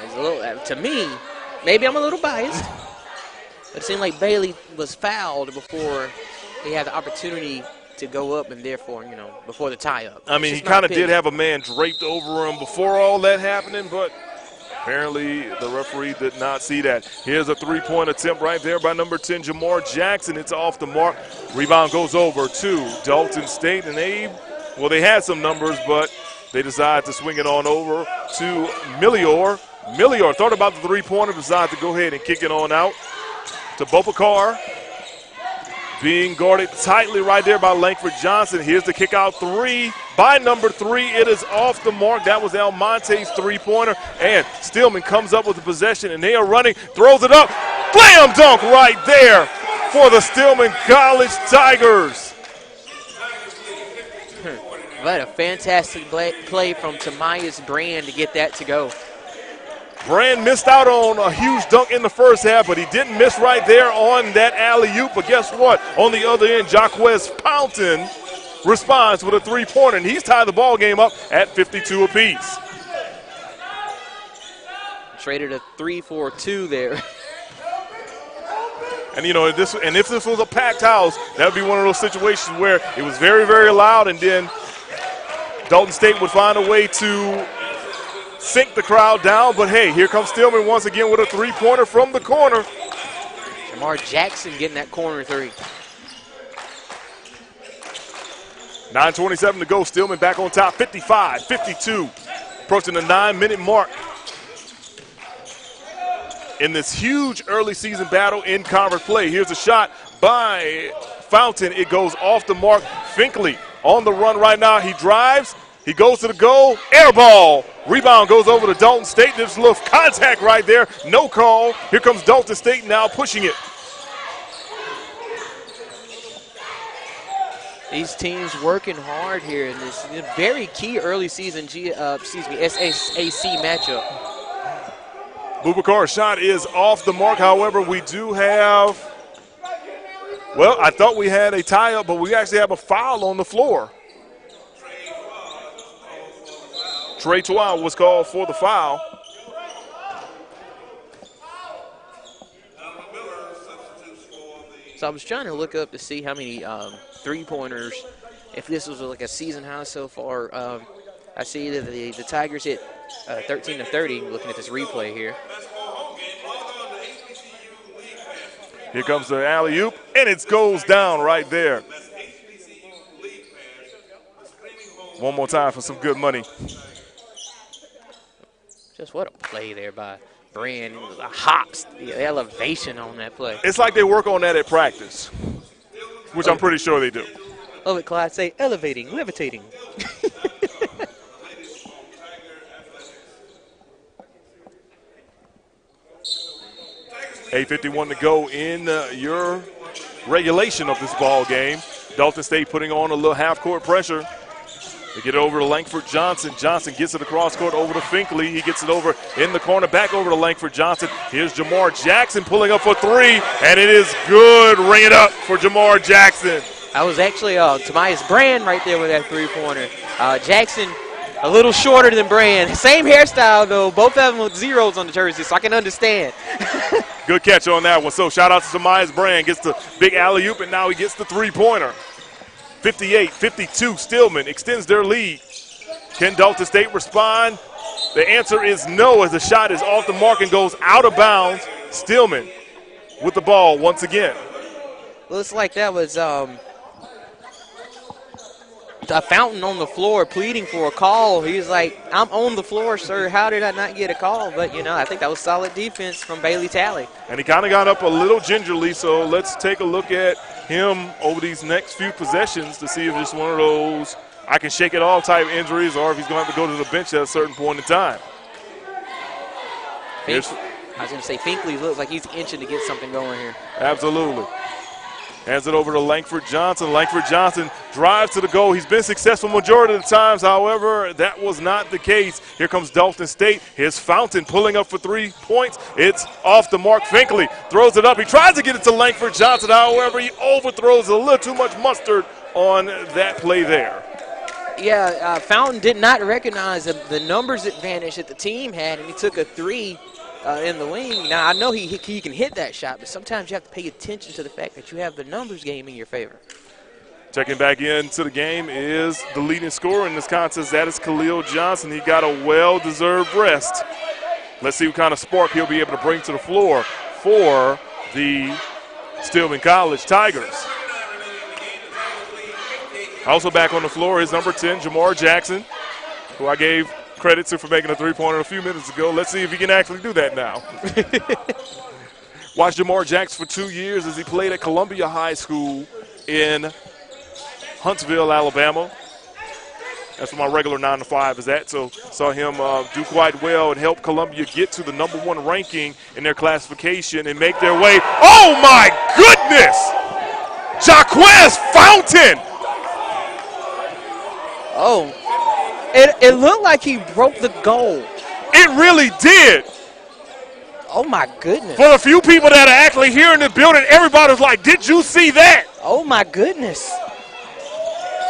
It's a little, to me, maybe I'm a little biased, but it seemed like Bailey was fouled before he had the opportunity to go up, and therefore, you know, before the tie-up.
I mean, he kind of did have a man draped over him before all that happening, but apparently the referee did not see that. Here's a three-point attempt right there by number 10, Jamar Jackson. It's off the mark. Rebound goes over to Dalton State, and they had some numbers, but they decided to swing it on over to Millior. Millior thought about the three-pointer, decided to go ahead and kick it on out to Bopakar. Being guarded tightly right there by Langford Johnson. Here's the kick out three by number 3. It is off the mark. That was Almonte's three-pointer. And Stillman comes up with the possession, and they are running, throws it up. Slam dunk right there for the Stillman College Tigers.
But a fantastic play from Tamias Brand to get that to go.
Brand missed out on a huge dunk in the first half, but he didn't miss right there on that alley-oop. But guess what? On the other end, Jaquez Fountain responds with a three-pointer, and he's tied the ball game up at 52 apiece.
Traded a 3 for 2 there.
And, you know, if this was a packed house, that would be one of those situations where it was very, very loud, and then Dalton State would find a way to sink the crowd down. But, hey, here comes Stillman once again with a three-pointer from the corner.
Jamar Jackson getting that corner 3.
9:27 to go. Stillman back on top, 55-52. Approaching the 9-minute mark in this huge early season battle in conference play. Here's a shot by Fountain. It goes off the mark. Finkley on the run right now. He drives. He goes to the goal. Air ball. Rebound goes over to Dalton State. There's a little contact right there. No call. Here comes Dalton State now pushing it.
These teams working hard here in this very key early season SAC matchup.
Bubakar's shot is off the mark. However, we do have, well, I thought we had a tie-up, but we actually have a foul on the floor. Trey Twa was called for the foul.
So I was trying to look up to see how many three-pointers, if this was like a season high so far. I see that the Tigers hit 13 of 30, looking at this replay here.
Here comes the alley-oop, and it goes down right there. One more time for some good money.
Just what a play there by Brand. The hops, the elevation on that play.
It's like they work on that at practice, which I'm pretty sure they do.
Love it, Clyde. Say elevating, levitating.
8:51 to go in your regulation of this ball game. Dalton State putting on a little half-court pressure. They get it over to Langford Johnson. Johnson gets it across court over to Finkley. He gets it over in the corner, back over to Langford Johnson. Here's Jamar Jackson pulling up for three, and it is good. Ring it up for Jamar Jackson.
I was actually Tobias Brand right there with that three-pointer. Jackson a little shorter than Brand. Same hairstyle, though. Both of them with zeros on the jersey, so I can understand.
Good catch on that one. So shout out to Tobias Brand. Gets the big alley-oop, and now he gets the three-pointer. 58-52, Stillman extends their lead. Can Dalton State respond? The answer is no, as the shot is off the mark and goes out of bounds. Stillman with the ball once again.
Looks like that was a Fountain on the floor pleading for a call. He was like, I'm on the floor, sir. How did I not get a call? But, you know, I think that was solid defense from Bailey Talley.
And he kind of got up a little gingerly, so let's take a look at him over these next few possessions to see if it's one of those I can shake it off type injuries or if he's going to have to go to the bench at a certain point in time.
I was going to say Finkley looks like he's inching to get something going here.
Absolutely. Hands it over to Langford Johnson. Langford Johnson drives to the goal. He's been successful majority of the times. However, that was not the case. Here comes Dalton State. Here's Fountain pulling up for 3 points. It's off the mark. Finkley throws it up. He tries to get it to Langford Johnson. However, he overthrows a little too much mustard on that play there.
Yeah, Fountain did not recognize the numbers advantage that the team had, and he took a three in the wing. Now, I know he can hit that shot, but sometimes you have to pay attention to the fact that you have the numbers game in your favor.
Checking back into the game is the leading scorer in this contest. That is Khalil Johnson. He got a well-deserved rest. Let's see what kind of spark he'll be able to bring to the floor for the Stillman College Tigers. Also back on the floor is number 10, Jamar Jackson, who I gave credit to for making a three-pointer a few minutes ago. Let's see if he can actually do that now. Watched Jamar Jackson for 2 years as he played at Columbia High School in Huntsville, Alabama. That's where my regular 9 to 5 is at. So saw him do quite well and help Columbia get to the #1 ranking in their classification and make their way. Oh my goodness! Jaquez Fountain!
Oh, it looked like he broke the goal.
It really did.
Oh, my goodness.
For the few people that are actually here in the building, everybody was like, did you see that?
Oh, my goodness.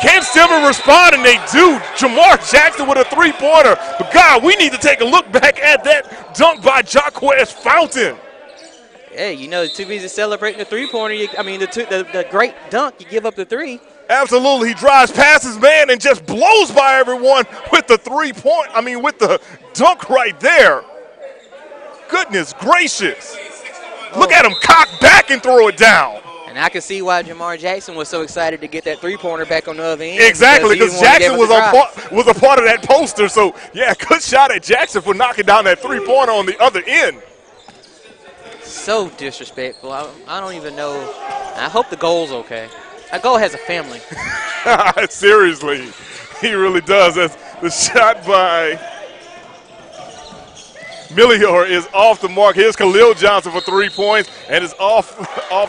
Can Stillman respond? And they do. Jamar Jackson with a three-pointer. But, God, we need to take a look back at that dunk by Jaquez Fountain.
Hey, you know, too busy celebrating the three-pointer. The great dunk, you give up the three.
Absolutely. He drives past his man and just blows by everyone with the with the dunk right there. Goodness gracious. Look at him cock back and throw it down.
And And I can see why Jamar Jackson was so excited to get that three-pointer back on the other end.
Exactly, because Jackson was a part of that poster. So, yeah, good shot at Jackson for knocking down that three-pointer on the other end.
So disrespectful. I don't even know. I hope the goal's okay. That goal has a family.
Seriously, he really does. That's the shot by Millior is off the mark. Here's Khalil Johnson for 3 points, and it's off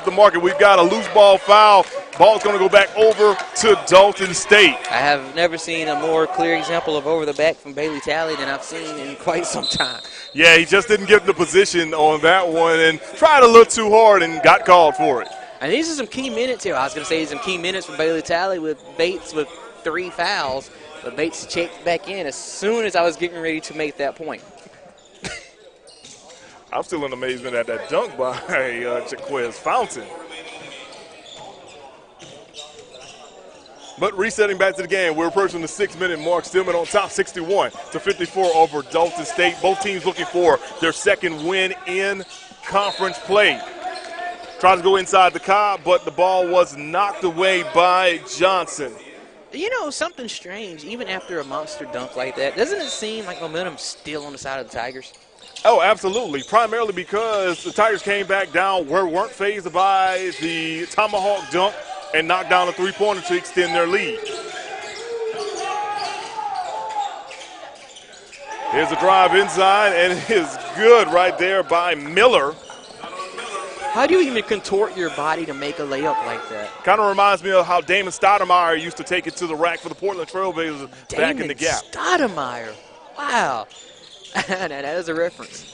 the mark. And we've got a loose ball foul. Ball's going to go back over to Dalton State.
I have never seen a more clear example of over the back from Bailey Talley than I've seen in quite some time.
Yeah, he just didn't get the position on that one and tried a little too hard and got called for it.
And these are some key minutes here. I was going to say some key minutes for Bailey Talley with Bates with 3 fouls. But Bates checked back in as soon as I was getting ready to make that point.
I'm still in amazement at that dunk by Jaquez Fountain. But resetting back to the game, we're approaching the 6-minute mark. Stillman on top, 61-54 over Dalton State. Both teams looking for their second win in conference play. Tried to go inside the Cobb, but the ball was knocked away by Johnson.
You know, something strange, even after a monster dunk like that, doesn't it seem like momentum's still on the side of the Tigers?
Oh, absolutely. Primarily because the Tigers came back down, weren't fazed by the tomahawk dunk, and knocked down a three-pointer to extend their lead. Here's a drive inside, and it is good right there by Miller.
How do you even contort your body to make a layup like that?
Kind of reminds me of how Damon Stoudemire used to take it to the rack for the Portland Trailblazers back in the gap.
Stoudemire. Wow. That is a reference.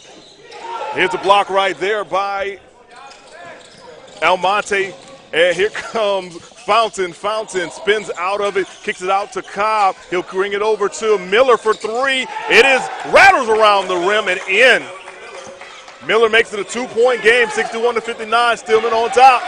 Here's a block right there by Almonte. And here comes Fountain. Fountain spins out of it, kicks it out to Cobb. He'll bring it over to Miller for 3. It is rattles around the rim and in. Miller makes it a 2-point game, 61-59, Stillman on top.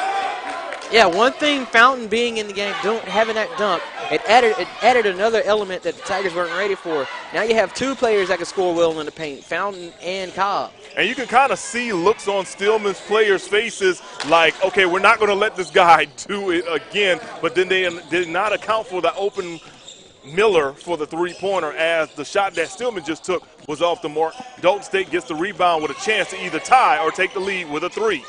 Yeah, one thing, Fountain being in the game, having that dunk, it added another element that the Tigers weren't ready for. Now you have 2 players that can score well in the paint, Fountain and Cobb.
And you can kind of see looks on Stillman's players' faces like, okay, we're not going to let this guy do it again. But then they did not account for the open Miller for the three-pointer as the shot that Stillman just took was off the mark. Dalton State gets the rebound with a chance to either tie or take the lead with a 3.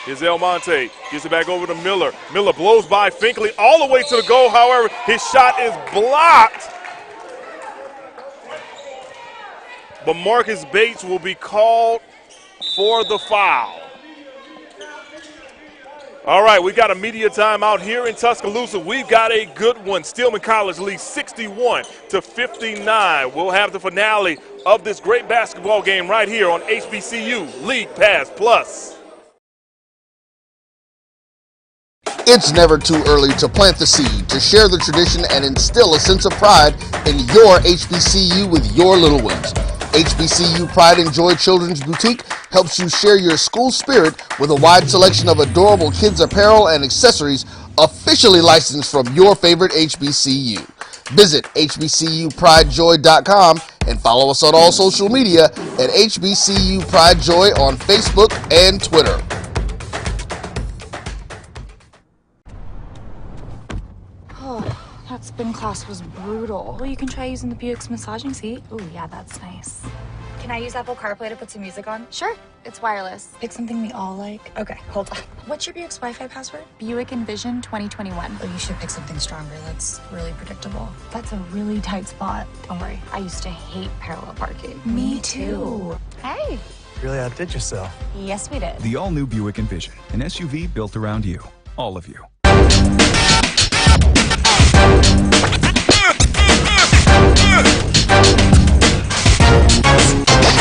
Here's Almonte, gives it back over to Miller. Miller blows by Finkley all the way to the goal. However, his shot is blocked. But Marcus Bates will be called for the foul. All right, we got a media timeout here in Tuscaloosa. We've got a good one. Stillman College leads 61-59. We'll have the finale of this great basketball game right here on HBCU League Pass Plus.
It's never too early to plant the seed, to share the tradition, and instill a sense of pride in your HBCU with your little ones. HBCU Pride and Joy Children's Boutique helps you share your school spirit with a wide selection of adorable kids apparel and accessories officially licensed from your favorite HBCU. Visit hbcupridejoy.com and follow us on all social media at HBCU Pride Joy on Facebook and Twitter.
That spin class was brutal. Well, you can try using the Buick's massaging seat. Ooh, yeah, that's nice.
Can I use Apple CarPlay to put some music on?
Sure, it's wireless.
Pick something we all like. Okay, hold on. What's your Buick's Wi-Fi password?
Buick Envision 2021.
Oh, you should pick something stronger. That's really predictable.
That's a really tight spot. Don't worry, I used to hate parallel parking.
Me too.
Hey.
Really outdid yourself.
Yes, we did.
The all-new Buick Envision, an SUV built around you, all of you.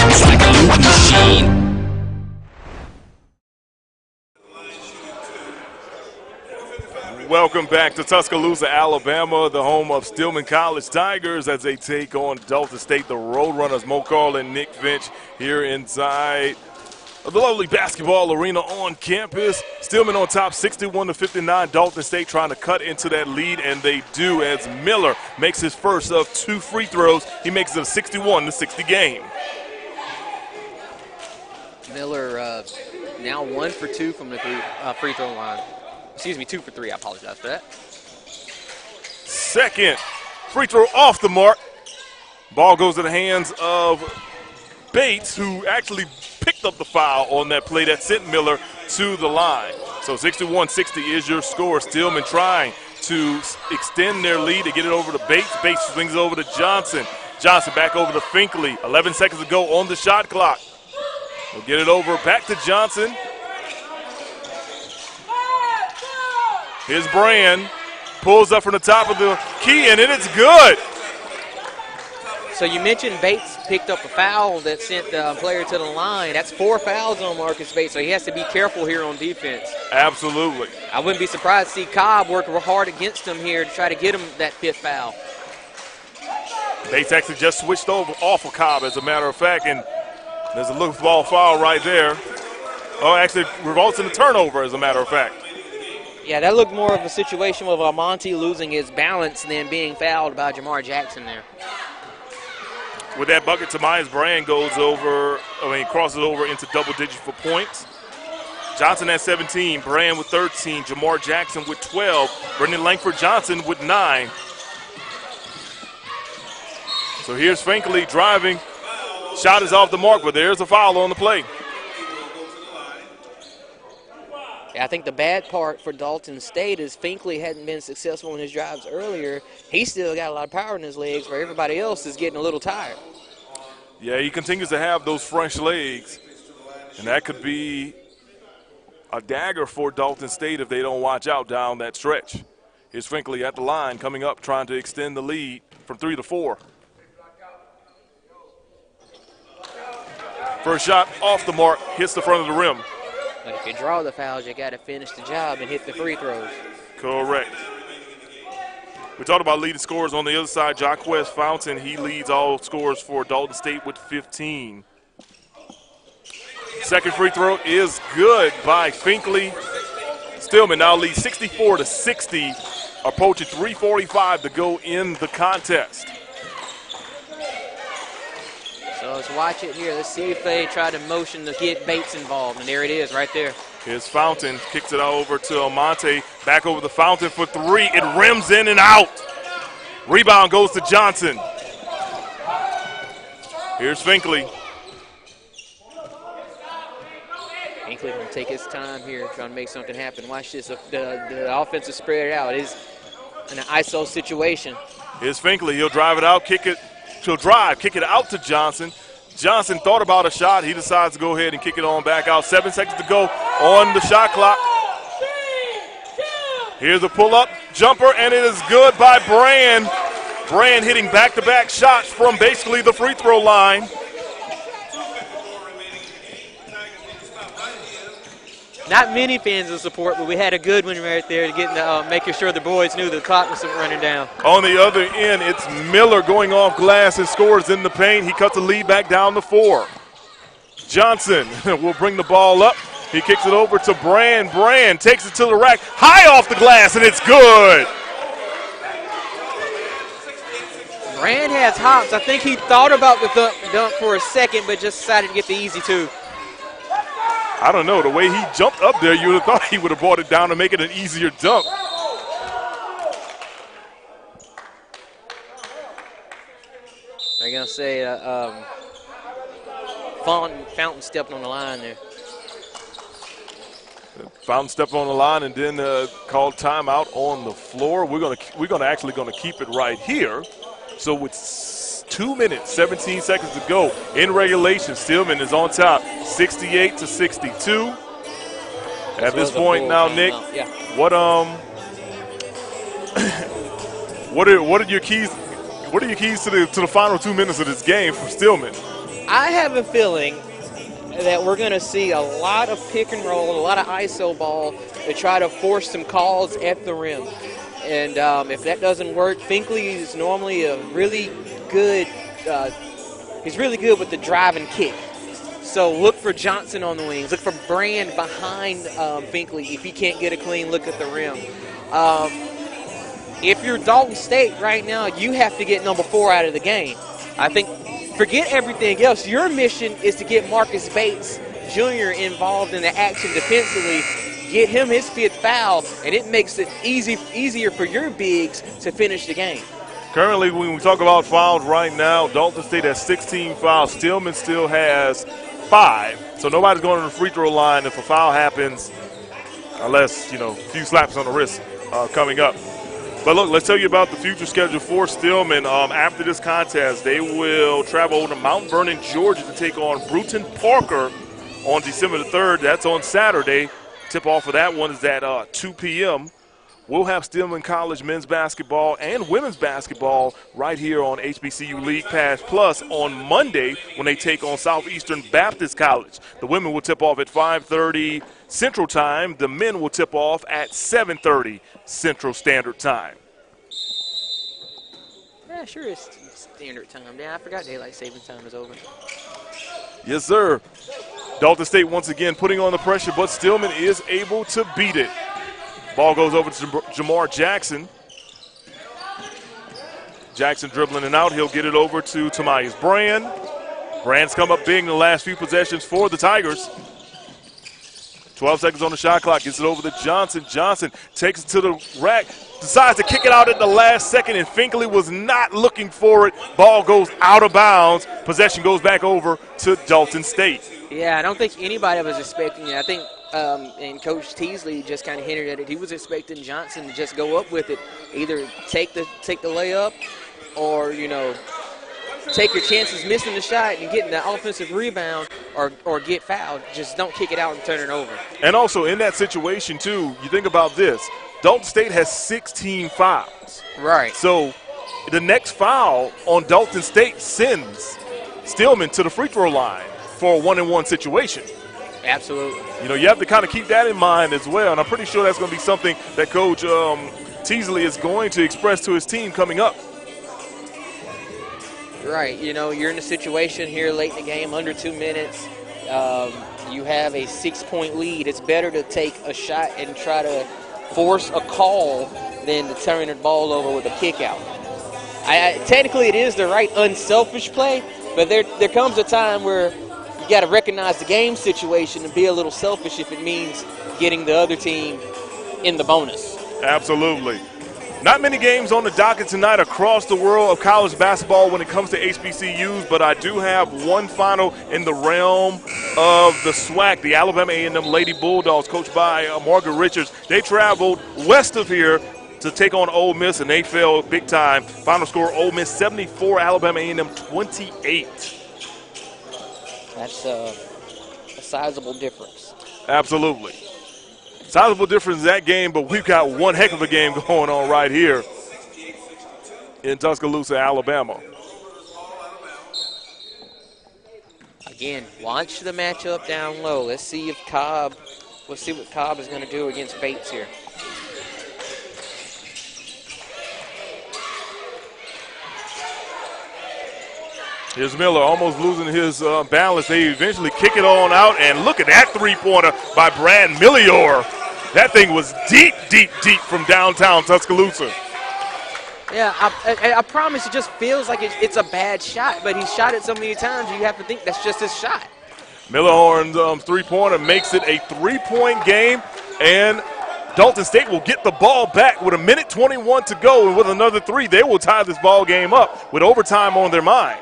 It's like a loop machine.
Welcome back to Tuscaloosa, Alabama, the home of Stillman College Tigers as they take on Dalton State, the Roadrunners. Mo Carl and Nick Finch here inside the lovely basketball arena on campus. Stillman on top, 61-59. Dalton State trying to cut into that lead, and they do as Miller makes his first of 2 free throws. He makes it a 61-60 game.
Miller now 1 for 2 from the free throw line. Excuse me, 2 for 3. I apologize for that.
Second free throw off the mark. Ball goes to the hands of Bates, who actually picked up the foul on that play that sent Miller to the line. So 61-60 is your score. Stillman trying to extend their lead to get it over to Bates. Bates swings it over to Johnson. Johnson back over to Finkley. 11 seconds to go on the shot clock. We'll get it over back to Johnson. Here's Brand. Pulls up from the top of the key, and it's good.
So you mentioned Bates picked up a foul that sent the player to the line. That's 4 fouls on Marcus Bates, so he has to be careful here on defense.
Absolutely.
I wouldn't be surprised to see Cobb work hard against him here to try to get him that 5th foul.
Bates actually just switched over off of Cobb, as a matter of fact, and there's a loose ball foul right there. Oh, actually results in a turnover, as a matter of fact.
Yeah, that looked more of a situation with Monty losing his balance than being fouled by Jamar Jackson there.
With that bucket, Tobias Brand crosses over into double digits for points. Johnson at 17, Brand with 13, Jamar Jackson with 12, Brendan Langford Johnson with 9. So here's Finkley driving. Shot is off the mark, but there's a foul on the play.
Yeah, I think the bad part for Dalton State is Finkley hadn't been successful in his drives earlier. He's still got a lot of power in his legs, where everybody else is getting a little tired.
Yeah, he continues to have those fresh legs, and that could be a dagger for Dalton State if they don't watch out down that stretch. Here's Finkley at the line, coming up, trying to extend the lead from 3 to 4. First shot off the mark, hits the front of the rim.
But if you draw the fouls, you got to finish the job and hit the free throws.
Correct. We talked about leading scorers on the other side. Jaquez Fountain, he leads all scorers for Dalton State with 15. Second free throw is good by Finkley. Stillman now leads 64-60, approaching 3:45 to go in the contest.
So let's watch it here. Let's see if they try to motion to get Bates involved. And there it is right there.
Here's Fountain, kicks it over to Almonte. Back over the Fountain for 3. It rims in and out. Rebound goes to Johnson. Here's Finkley.
Finkley going to take his time here, trying to make something happen. Watch this. The offensive spread out. It is an ISO situation.
Here's Finkley. He'll drive it out, kick it. He'll drive, kick it out to Johnson. Johnson thought about a shot. He decides to go ahead and kick it on back out. 7 seconds to go on the shot clock. Here's a pull-up jumper, and it is good by Brand. Brand hitting back-to-back shots from basically the free throw line.
Not many fans of support, but we had a good one right there to get making sure the boys knew the clock was running down.
On the other end, it's Miller going off glass and scores in the paint. He cuts the lead back down to 4. Johnson will bring the ball up. He kicks it over to Brand. Brand takes it to the rack, high off the glass, and it's good.
Brand has hops. I think he thought about the dunk for a second, but just decided to get the easy 2.
I don't know. The way he jumped up there, you would have thought he would have brought it down to make it an easier dunk.
They're going to say Fountain stepped on the line there.
Fountain stepped on the line and then called timeout on the floor. We're actually gonna keep it right here. So with 2 minutes, 17 seconds to go in regulation, Stillman is on top, 68-62. At this point now, Nick, what are your keys? What are your keys to the final 2 minutes of this game for Stillman?
I have a feeling that we're going to see a lot of pick and roll, a lot of ISO ball to try to force some calls at the rim. And if that doesn't work, Finkley is normally a really good he's really good with the drive and kick. So look for Johnson on the wings. Look for Brand behind Finkley. If he can't get a clean look at the rim. If you're Dalton State right now, you have to get number 4 out of the game. I think forget everything else. Your mission is to get Marcus Bates Jr. involved in the action defensively, get him his 5th foul, and it makes it easier for your bigs to finish the game.
Currently, when we talk about fouls right now, Dalton State has 16 fouls. Stillman still has 5. So nobody's going to the free throw line if a foul happens, unless, a few slaps on the wrist coming up. But look, let's tell you about the future schedule for Stillman. After this contest, they will travel over to Mount Vernon, Georgia to take on Bruton Parker on December the 3rd. That's on Saturday. Tip-off for that one is at 2 p.m. We'll have Stillman College men's basketball and women's basketball right here on HBCU League Pass Plus on Monday when they take on Southeastern Baptist College. The women will tip off at 5:30 Central Time. The men will tip off at 7:30 Central Standard Time.
Yeah, sure it's standard time. Yeah, I forgot daylight saving time is over.
Yes, sir. Dalton State once again putting on the pressure, but Stillman is able to beat it. Ball goes over to Jamar Jackson. Jackson dribbling it out. He'll get it over to Tamias Brand. Brand's come up big in the last few possessions for the Tigers. 12 seconds on the shot clock. Gets it over to Johnson. Johnson takes it to the rack. Decides to kick it out at the last second, and Finkley was not looking for it. Ball goes out of bounds. Possession goes back over to Dalton State.
Yeah, I don't think anybody was expecting it. I think and Coach Teasley just kind of hinted at it. He was expecting Johnson to just go up with it, either take the layup or, take your chances missing the shot and getting the offensive rebound or get fouled. Just don't kick it out and turn it over.
And also in that situation, too, you think about this. Dalton State has 16 fouls.
Right.
So the next foul on Dalton State sends Stillman to the free throw line for a 1-and-1 situation.
Absolutely.
You have to kind of keep that in mind as well, and I'm pretty sure that's going to be something that Coach Teasley is going to express to his team coming up.
Right. You're in a situation here late in the game, under 2 minutes. You have a 6-point lead. It's better to take a shot and try to force a call than to turn the ball over with a kick out. Technically, it is the right unselfish play, but there comes a time where you got to recognize the game situation and be a little selfish if it means getting the other team in the bonus.
Absolutely. Not many games on the docket tonight across the world of college basketball when it comes to HBCUs, but I do have one final in the realm of the SWAC, the Alabama A&M Lady Bulldogs, coached by Margaret Richards. They traveled west of here to take on Ole Miss, and they fell big time. Final score, Ole Miss 74, Alabama A&M 28.
That's a sizable difference.
Absolutely. Sizable difference in that game, but we've got one heck of a game going on right here in Tuscaloosa, Alabama.
Again, watch the matchup down low. Let's see what Cobb is going to do against Bates here.
Here's Miller almost losing his balance. They eventually kick it on out, and look at that three-pointer by Brad Millior. That thing was deep, deep, deep from downtown Tuscaloosa.
Yeah, I promise it just feels like it's a bad shot, but he's shot it so many times you have to think that's just his shot.
Millerhorn's three-pointer makes it a three-point game, and Dalton State will get the ball back with 1:21 to go, and with another three, they will tie this ball game up with overtime on their mind.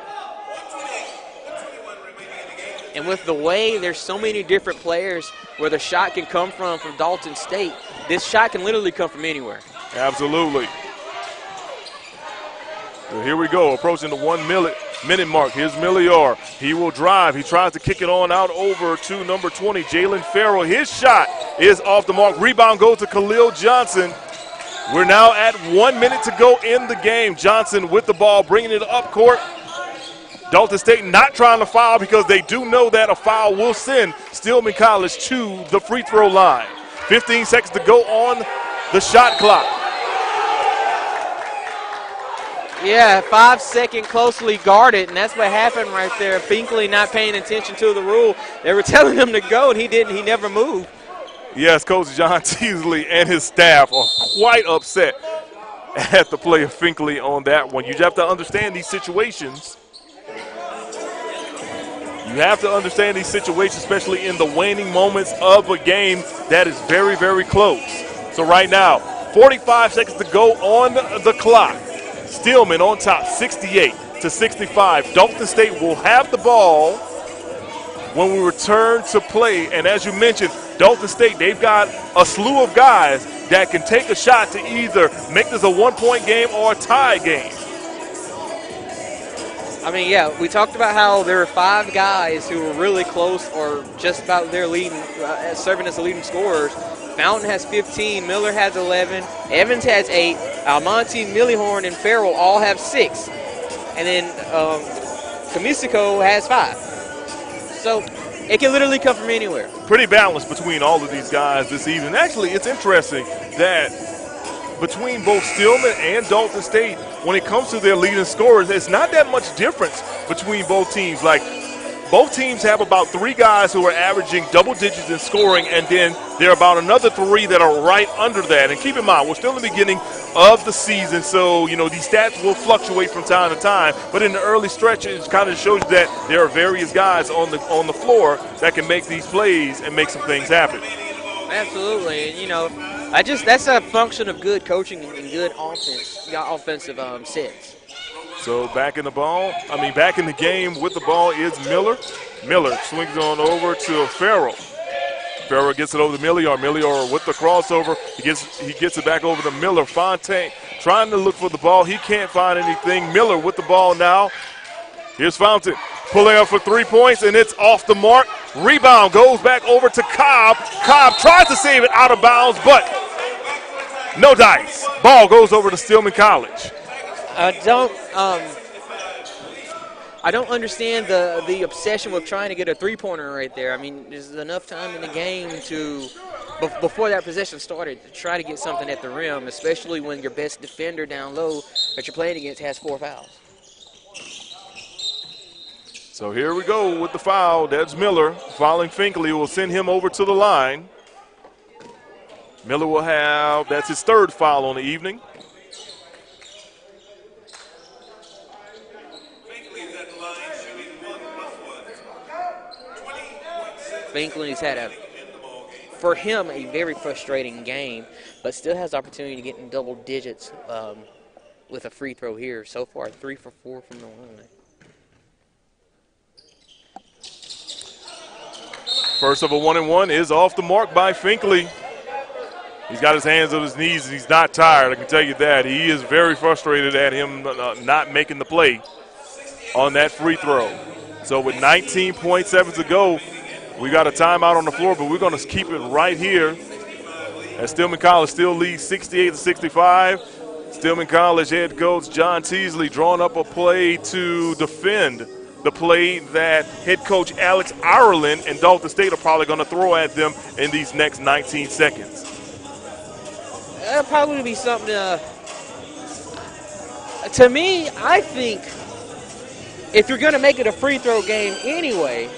And with the way there's so many different players where the shot can come from Dalton State, this shot can literally come from anywhere.
Absolutely. So here we go, approaching the 1 minute mark. Here's Millior. He will drive. He tries to kick it on out over to number 20, Jalen Farrell. His shot is off the mark. Rebound goes to Khalil Johnson. We're now at 1 minute to go in the game. Johnson with the ball, bringing it up court. Dalton State not trying to foul because they do know that a foul will send Stillman College to the free throw line. 15 seconds to go on the shot clock.
Yeah, 5 second closely guarded, and that's what happened right there. Finkley not paying attention to the rule. They were telling him to go, and he didn't. He never moved.
Yes, Coach John Teasley and his staff are quite upset at the play of Finkley on that one. You have to understand these situations. You You have to understand these situations, especially in the waning moments of a game that is very, very close. So right now, 45 seconds to go on the clock. Stillman on top, 68-65. Dalton State will have the ball when we return to play. And as you mentioned, Dalton State, they've got a slew of guys that can take a shot to either make this a one-point game or a tie game.
I mean, yeah, we talked about how there were 5 guys who were really close or just about their leading, serving as the leading scorers. Fountain has 15, Miller has 11, Evans has 8, Almonte, Millihorn, and Farrell all have 6. And then Kamisico has 5. So it can literally come from anywhere.
Pretty balanced between all of these guys this evening. Actually, it's interesting that between both Stillman and Dalton State, when it comes to their leading scorers, it's not that much difference between both teams. Like, both teams have about 3 guys who are averaging double digits in scoring, and then there are about another 3 that are right under that. And keep in mind, we're still in the beginning of the season, so, you know, these stats will fluctuate from time to time. But in the early stretch, it kind of shows that there are various guys on the floor that can make these plays and make some things happen.
Absolutely. And, you know, that's a function of good coaching and good offensive sets.
So back in the game with the ball is Miller. Miller swings on over to Farrell. Farrell gets it over to Millior. Millior with the crossover. He gets it back over to Miller. Fontaine trying to look for the ball. He can't find anything. Miller with the ball now. Here's Fountain pulling up for 3 points, and it's off the mark. Rebound goes back over to Cobb. Cobb tries to save it out of bounds, but no dice. Ball goes over to Stillman College.
I don't understand the obsession with trying to get a three-pointer right there. I mean, there's enough time in the game before that possession started, to try to get something at the rim, especially when your best defender down low that you're playing against has 4 fouls.
So here we go with the foul. That's Miller fouling Finkley. Will send him over to the line. Miller will have, that's his 3rd foul on the evening.
Finkley's had for him, a very frustrating game, but still has the opportunity to get in double digits with a free throw here. So far, 3 for 4 from the line.
First of a 1-and-1 is off the mark by Finkley. He's got his hands on his knees, and he's not tired, I can tell you that. He is very frustrated at him not making the play on that free throw. So with 19.7 to go, we got a timeout on the floor, but we're going to keep it right here as Stillman College still leads 68-65. Stillman College head coach John Teasley drawing up a play to defend the play that head coach Alex Ireland and Dalton State are probably going to throw at them in these next 19 seconds.
That'll probably be something to me, I think if you're going to make it a free throw game anyway,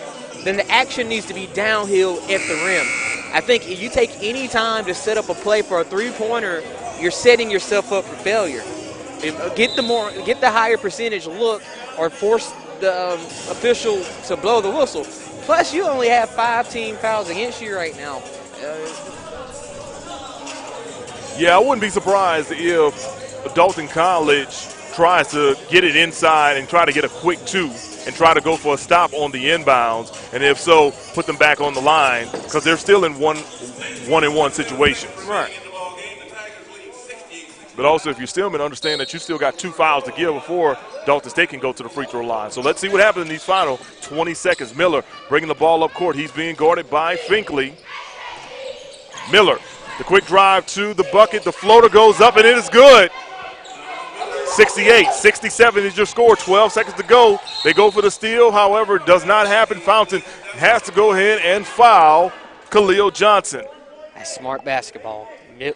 then the action needs to be downhill at the rim. I think if you take any time to set up a play for a three-pointer, you're setting yourself up for failure. Get the higher percentage look or force the official to blow the whistle. Plus, you only have 5 team fouls against you right now.
Yeah, I wouldn't be surprised if Dalton College tries to get it inside and try to get a quick 2 and try to go for a stop on the inbounds, and if so, put them back on the line because they're still in one-and-one situations.
Right.
But also, if you're Stillman, understand that you still got 2 fouls to give before Dalton State can go to the free throw line. So let's see what happens in these final 20 seconds. Miller bringing the ball up court. He's being guarded by Finkley. Miller, the quick drive to the bucket. The floater goes up, and it is good. 68-67 is your score. 12 seconds to go. They go for the steal. However, it does not happen. Fountain has to go ahead and foul Khalil Johnson.
That's smart basketball.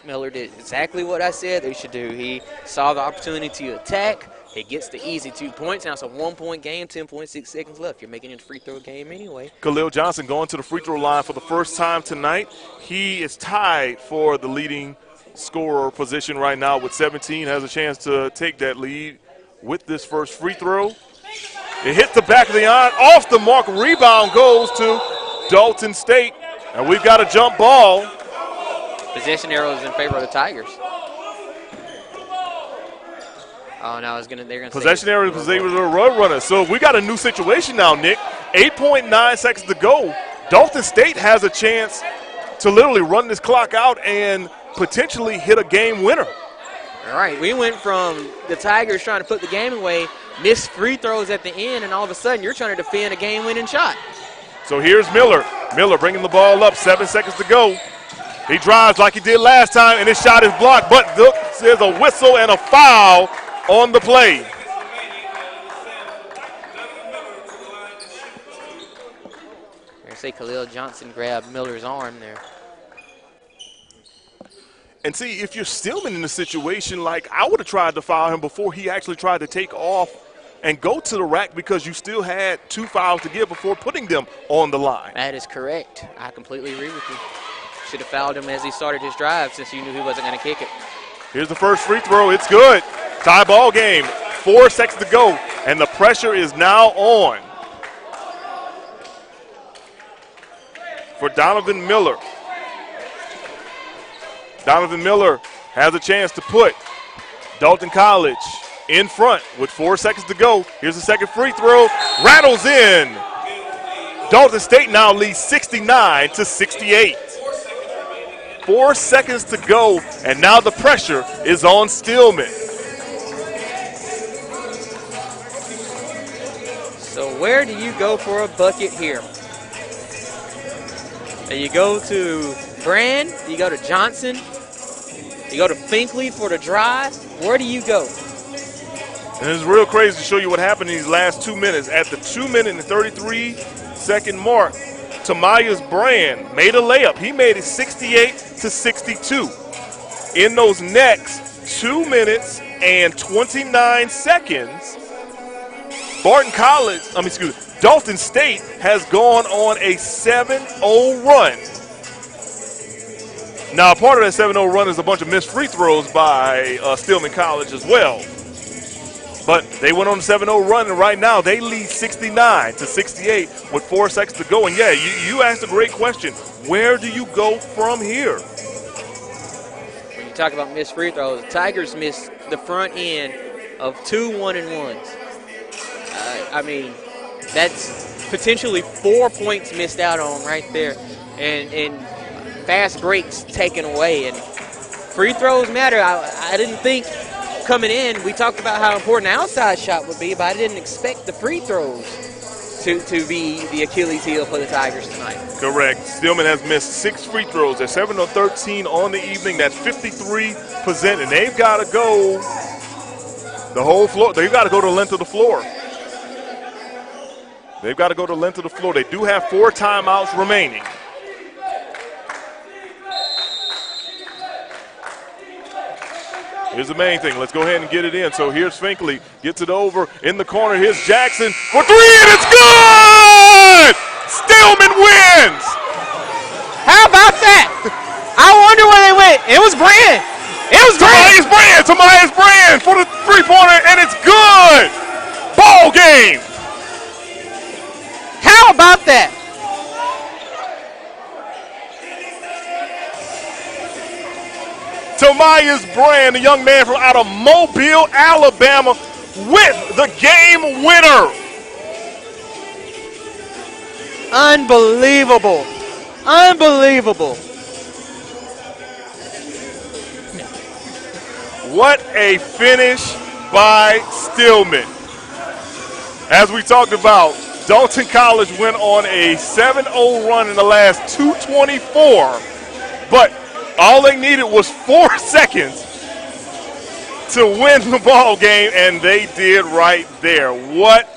Miller did exactly what I said they should do. He saw the opportunity to attack. He gets the easy 2 points. Now it's a 1-point game, 10.6 seconds left. You're making it a free throw game anyway.
Khalil Johnson going to the free throw line for the first time tonight. He is tied for the leading scorer position right now with 17. Has a chance to take that lead with this first free throw. It hits the back of the iron, off the mark. Rebound goes to Dalton State, and we've got a jump ball.
Possession arrow is in favor of the Tigers. Oh, no, they're going to
Possession area was able to run runner. So we got a new situation now, Nick. 8.9 seconds to go. Dalton State has a chance to literally run this clock out and potentially hit a game winner.
All right, we went from the Tigers trying to put the game away, missed free throws at the end, and all of a sudden you're trying to defend a game-winning shot.
So here's Miller. Miller bringing the ball up, 7 seconds to go. He drives like he did last time, and his shot is blocked, but there's a whistle and a foul on the play.
I say Khalil Johnson grabbed Miller's arm there.
And see, if you're Stillman in a situation like I would have tried to foul him before he actually tried to take off and go to the rack because you still had 2 fouls to give before putting them on the line.
That is correct. I completely agree with you. Should have fouled him as he started his drive since you knew he wasn't going to kick it.
Here's the first free throw. It's good. Tie ball game. 4 seconds to go, and the pressure is now on for Donovan Miller. Donovan Miller has a chance to put Dalton College in front with 4 seconds to go. Here's the second free throw. Rattles in. Dalton State now leads 69-68. 4 seconds to go, and now the pressure is on Stillman.
So where do you go for a bucket here? You go to Brand, you go to Johnson, you go to Finkley for the drive. Where do you go?
And it's real crazy to show you what happened in these last 2 minutes. At the 2-minute and 33-second mark, Tamias Brand made a layup. He made it 68-62. In those next 2 minutes and 29 seconds, Dalton State has gone on a 7-0 run. Now, part of that 7-0 run is a bunch of missed free throws by Stillman College as well. But they went on a 7-0 run, and right now they lead 69-68 with 4 seconds to go. And, yeah, you asked a great question. Where do you go from here?
When you talk about missed free throws, the Tigers missed the front end of 2 1-and-1s. I mean, that's potentially 4 points missed out on right there. And fast breaks taken away. And free throws matter. I didn't think coming in, we talked about how important the outside shot would be, but I didn't expect the free throws to be the Achilles heel for the Tigers tonight.
Correct. Stillman has missed 6 free throws. They're 7 of 13 on the evening. That's 53%, and they've got to go the whole floor. They've got to go to the length of the floor. They've got to go to the length of the floor. They do have 4 timeouts remaining. Here's the main thing. Let's go ahead and get it in. So here's Finkley. Gets it over in the corner. Here's Jackson for 3, and it's good! Stillman wins!
How about that? I wonder where they went. It was Brand. It was Brand.
Tamias Brand for the three-pointer, and it's good! Ball game!
How about that?
Tamias Brand, the young man from out of Mobile, Alabama, with the game winner.
Unbelievable. Unbelievable.
What a finish by Stillman. As we talked about, Dalton College went on a 7-0 run in the last 2:24, but all they needed was 4 seconds to win the ball game, and they did right there. What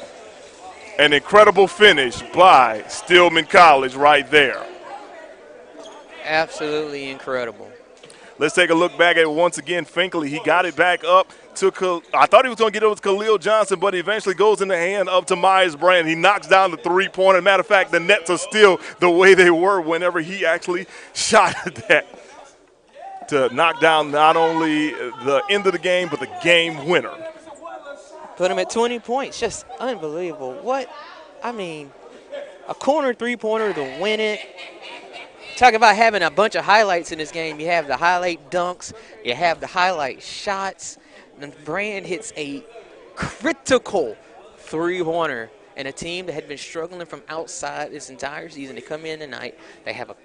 an incredible finish by Stillman College right there.
Absolutely incredible.
Let's take a look back at it once again. Finkley, he got it back up to I thought he was going to get it to Khalil Johnson, but he eventually goes in the hand of Tamias Brand. He knocks down the three-pointer. Matter of fact, the nets are still the way they were whenever he actually shot that to knock down not only the end of the game, but the game winner.
Put him at 20 points. Just unbelievable. What? I mean, a corner three-pointer to win it. Talk about having a bunch of highlights in this game. You have the highlight dunks. You have the highlight shots. And Brand hits a critical three-pointer. And a team that had been struggling from outside this entire season, they come in tonight. They have a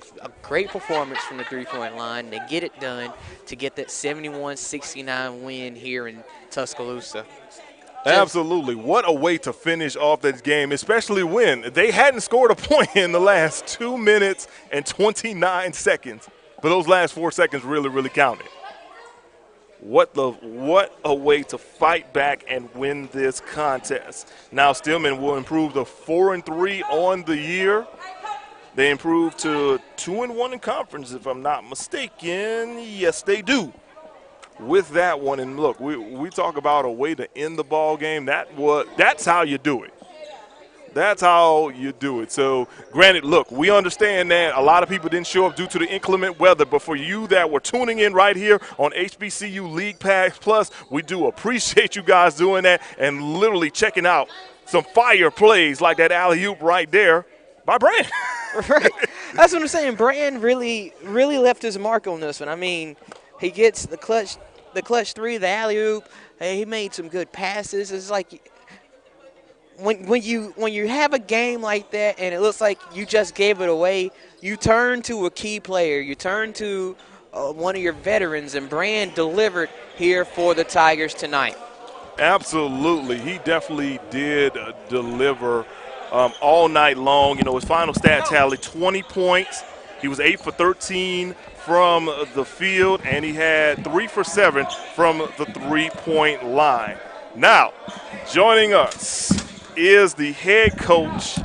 great performance from the three-point line. They get it done to get that 71-69 win here in Tuscaloosa.
Absolutely. What a way to finish off this game, especially when they hadn't scored a point in the last 2 minutes and 29 seconds. But those last 4 seconds really, really counted. What a way to fight back and win this contest. Now Stillman will improve to 4-3 on the year. They improve to 2-1 in conference, if I'm not mistaken. Yes, they do. With that one, and look, we talk about a way to end the ball game. That's how you do it. That's how you do it. So, granted, look, we understand that a lot of people didn't show up due to the inclement weather, but for you that were tuning in right here on HBCU League Pass Plus, we do appreciate you guys doing that and literally checking out some fire plays like that alley-oop right there by Brand.
Right. That's what I'm saying. Brand really left his mark on this one. I mean, he gets the clutch three, the alley-oop. Hey, he made some good passes. It's like when you have a game like that and it looks like you just gave it away, you turn to a key player. You turn to one of your veterans, and Brand delivered here for the Tigers tonight.
Absolutely. He definitely did deliver all night long. You know, his final stat tally, 20 points. He was 8 for 13 from the field, and he had 3 for 7 from the three-point line. Now, joining us is the head coach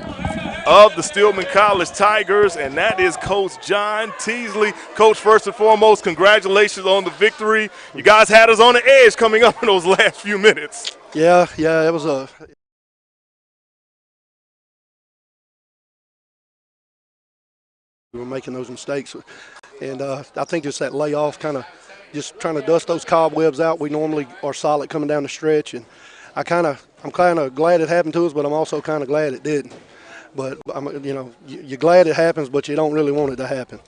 of the Stillman College Tigers, and that is Coach John Teasley. Coach, first and foremost, congratulations on the victory. You guys had us on the edge coming up in those last few minutes.
Yeah, it was a – we were making those mistakes. And I think just that layoff kind of just trying to dust those cobwebs out. We normally are solid coming down the stretch, and I'm kind of glad it happened to us, but I'm also kind of glad it didn't. But you're glad it happens, but you don't really want it to happen.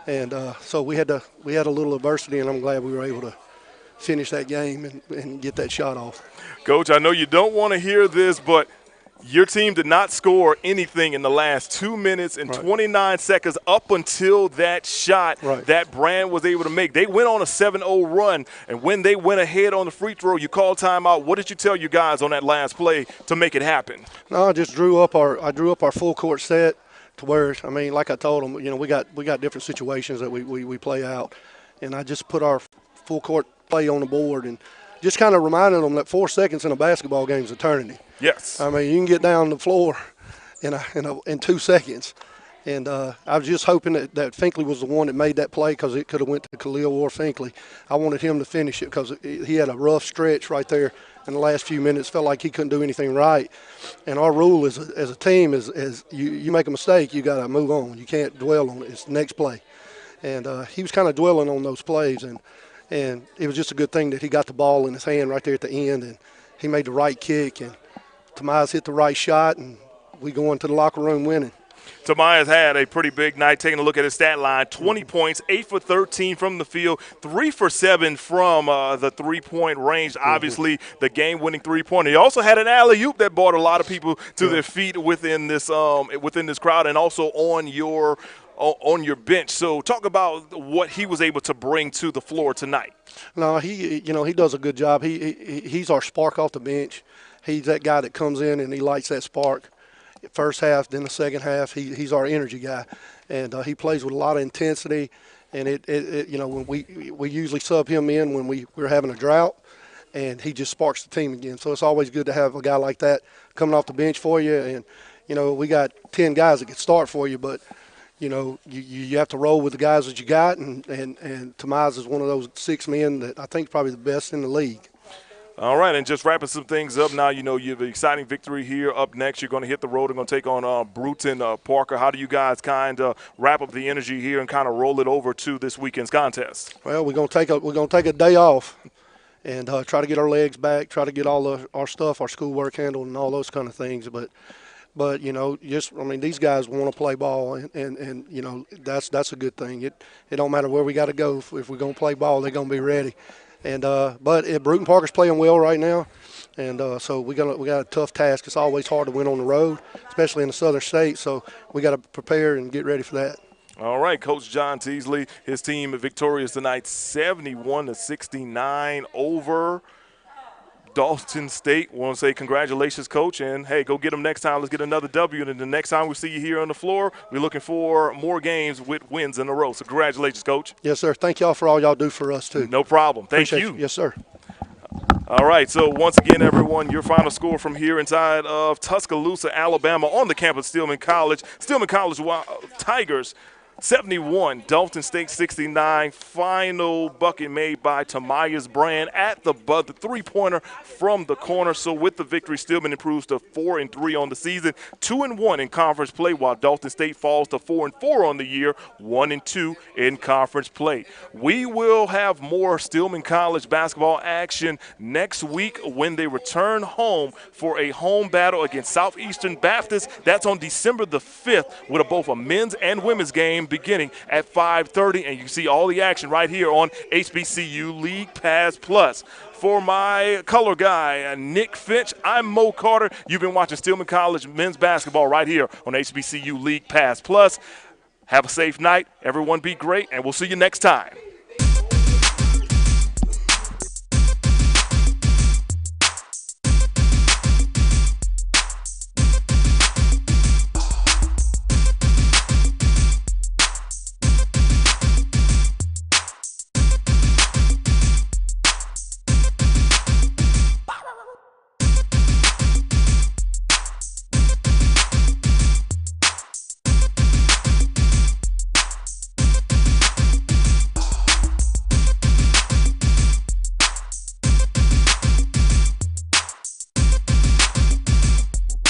And so we had a little adversity, and I'm glad we were able to finish that game and get that shot off.
Coach, I know you don't want to hear this, but your team did not score anything in the last 2 minutes and 29 seconds up until that shot that Brand was able to make. They went on a 7-0 run, and when they went ahead on the free throw, you called timeout. What did you tell you guys on that last play to make it happen?
No, I just drew up our full court set to where, I mean, like I told them, we got different situations that we play out, and I just put our full court play on the board and just kind of reminded them that 4 seconds in a basketball game is eternity.
Yes.
I mean, you can get down the floor in 2 seconds. And I was just hoping that Finkley was the one that made that play because it could have went to Khalil or Finkley. I wanted him to finish it because he had a rough stretch right there in the last few minutes. Felt like he couldn't do anything right. And our rule as a team is you make a mistake, you got to move on. You can't dwell on it. It's the next play. And he was kind of dwelling on those plays. And it was just a good thing that he got the ball in his hand right there at the end. And he made the right kick. And Tomias hit the right shot. And we go into the locker room winning.
Tomias had a pretty big night. Taking a look at his stat line, 20 points, 8 for 13 from the field, 3 for 7 from the three-point range. Obviously, the game-winning three-pointer. He also had an alley-oop that brought a lot of people to their feet within this crowd, and also on your bench. So talk about what he was able to bring to the floor tonight.
No, he does a good job. He's our spark off the bench. He's that guy that comes in and he lights that spark. First half, then the second half, he's our energy guy, and he plays with a lot of intensity. And when we usually sub him in when we're having a drought, and he just sparks the team again. So it's always good to have a guy like that coming off the bench for you. And we got 10 guys that could start for you, but you have to roll with the guys that you got. And Tomias is one of those 6 men that I think is probably the best in the league.
All right, and just wrapping some things up now, you have an exciting victory here. Up next, you're going to hit the road and going to take on Bruton Parker. How do you guys kind of wrap up the energy here and kind of roll it over to this weekend's contest?
Well, we're going to take a day off, and try to get our legs back, try to get all our stuff, our schoolwork handled, and all those kind of things. But you know, these guys want to play ball, and you know, that's a good thing. It don't matter where we got to go. If we're gonna play ball, they're gonna be ready. And but Bruton Parker's playing well right now, and so we got a tough task. It's always hard to win on the road, especially in the Southern States. So we got to prepare and get ready for that.
All right, Coach John Teasley, his team victorious tonight, 71-69 over Dalton State. Want to say congratulations, Coach, and hey, go get them next time. Let's get another W, and the next time we see you here on the floor, we're looking for more games with wins in a row. So congratulations, Coach.
Yes, sir. Thank y'all for all y'all do for us too.
No problem. Thank
Appreciate
you.
Yes, sir.
All right, so once again, everyone, your final score from here inside of Tuscaloosa, Alabama, on the campus of Stillman College. Stillman College Tigers 71, Dalton State 69. Final bucket made by Tamias Brand at the three-pointer from the corner. So with the victory, Stillman improves to 4-3 on the season, 2-1 in conference play, while Dalton State falls to 4-4 on the year, 1-2 in conference play. We will have more Stillman College basketball action next week when they return home for a home battle against Southeastern Baptist. That's on December the 5th with both a men's and women's game beginning at 5:30, and you can see all the action right here on HBCU League Pass Plus. For my color guy, Nick Finch, I'm Mo Carter. You've been watching Stillman College men's basketball right here on HBCU League Pass Plus. Have a safe night. Everyone be great, and we'll see you next time.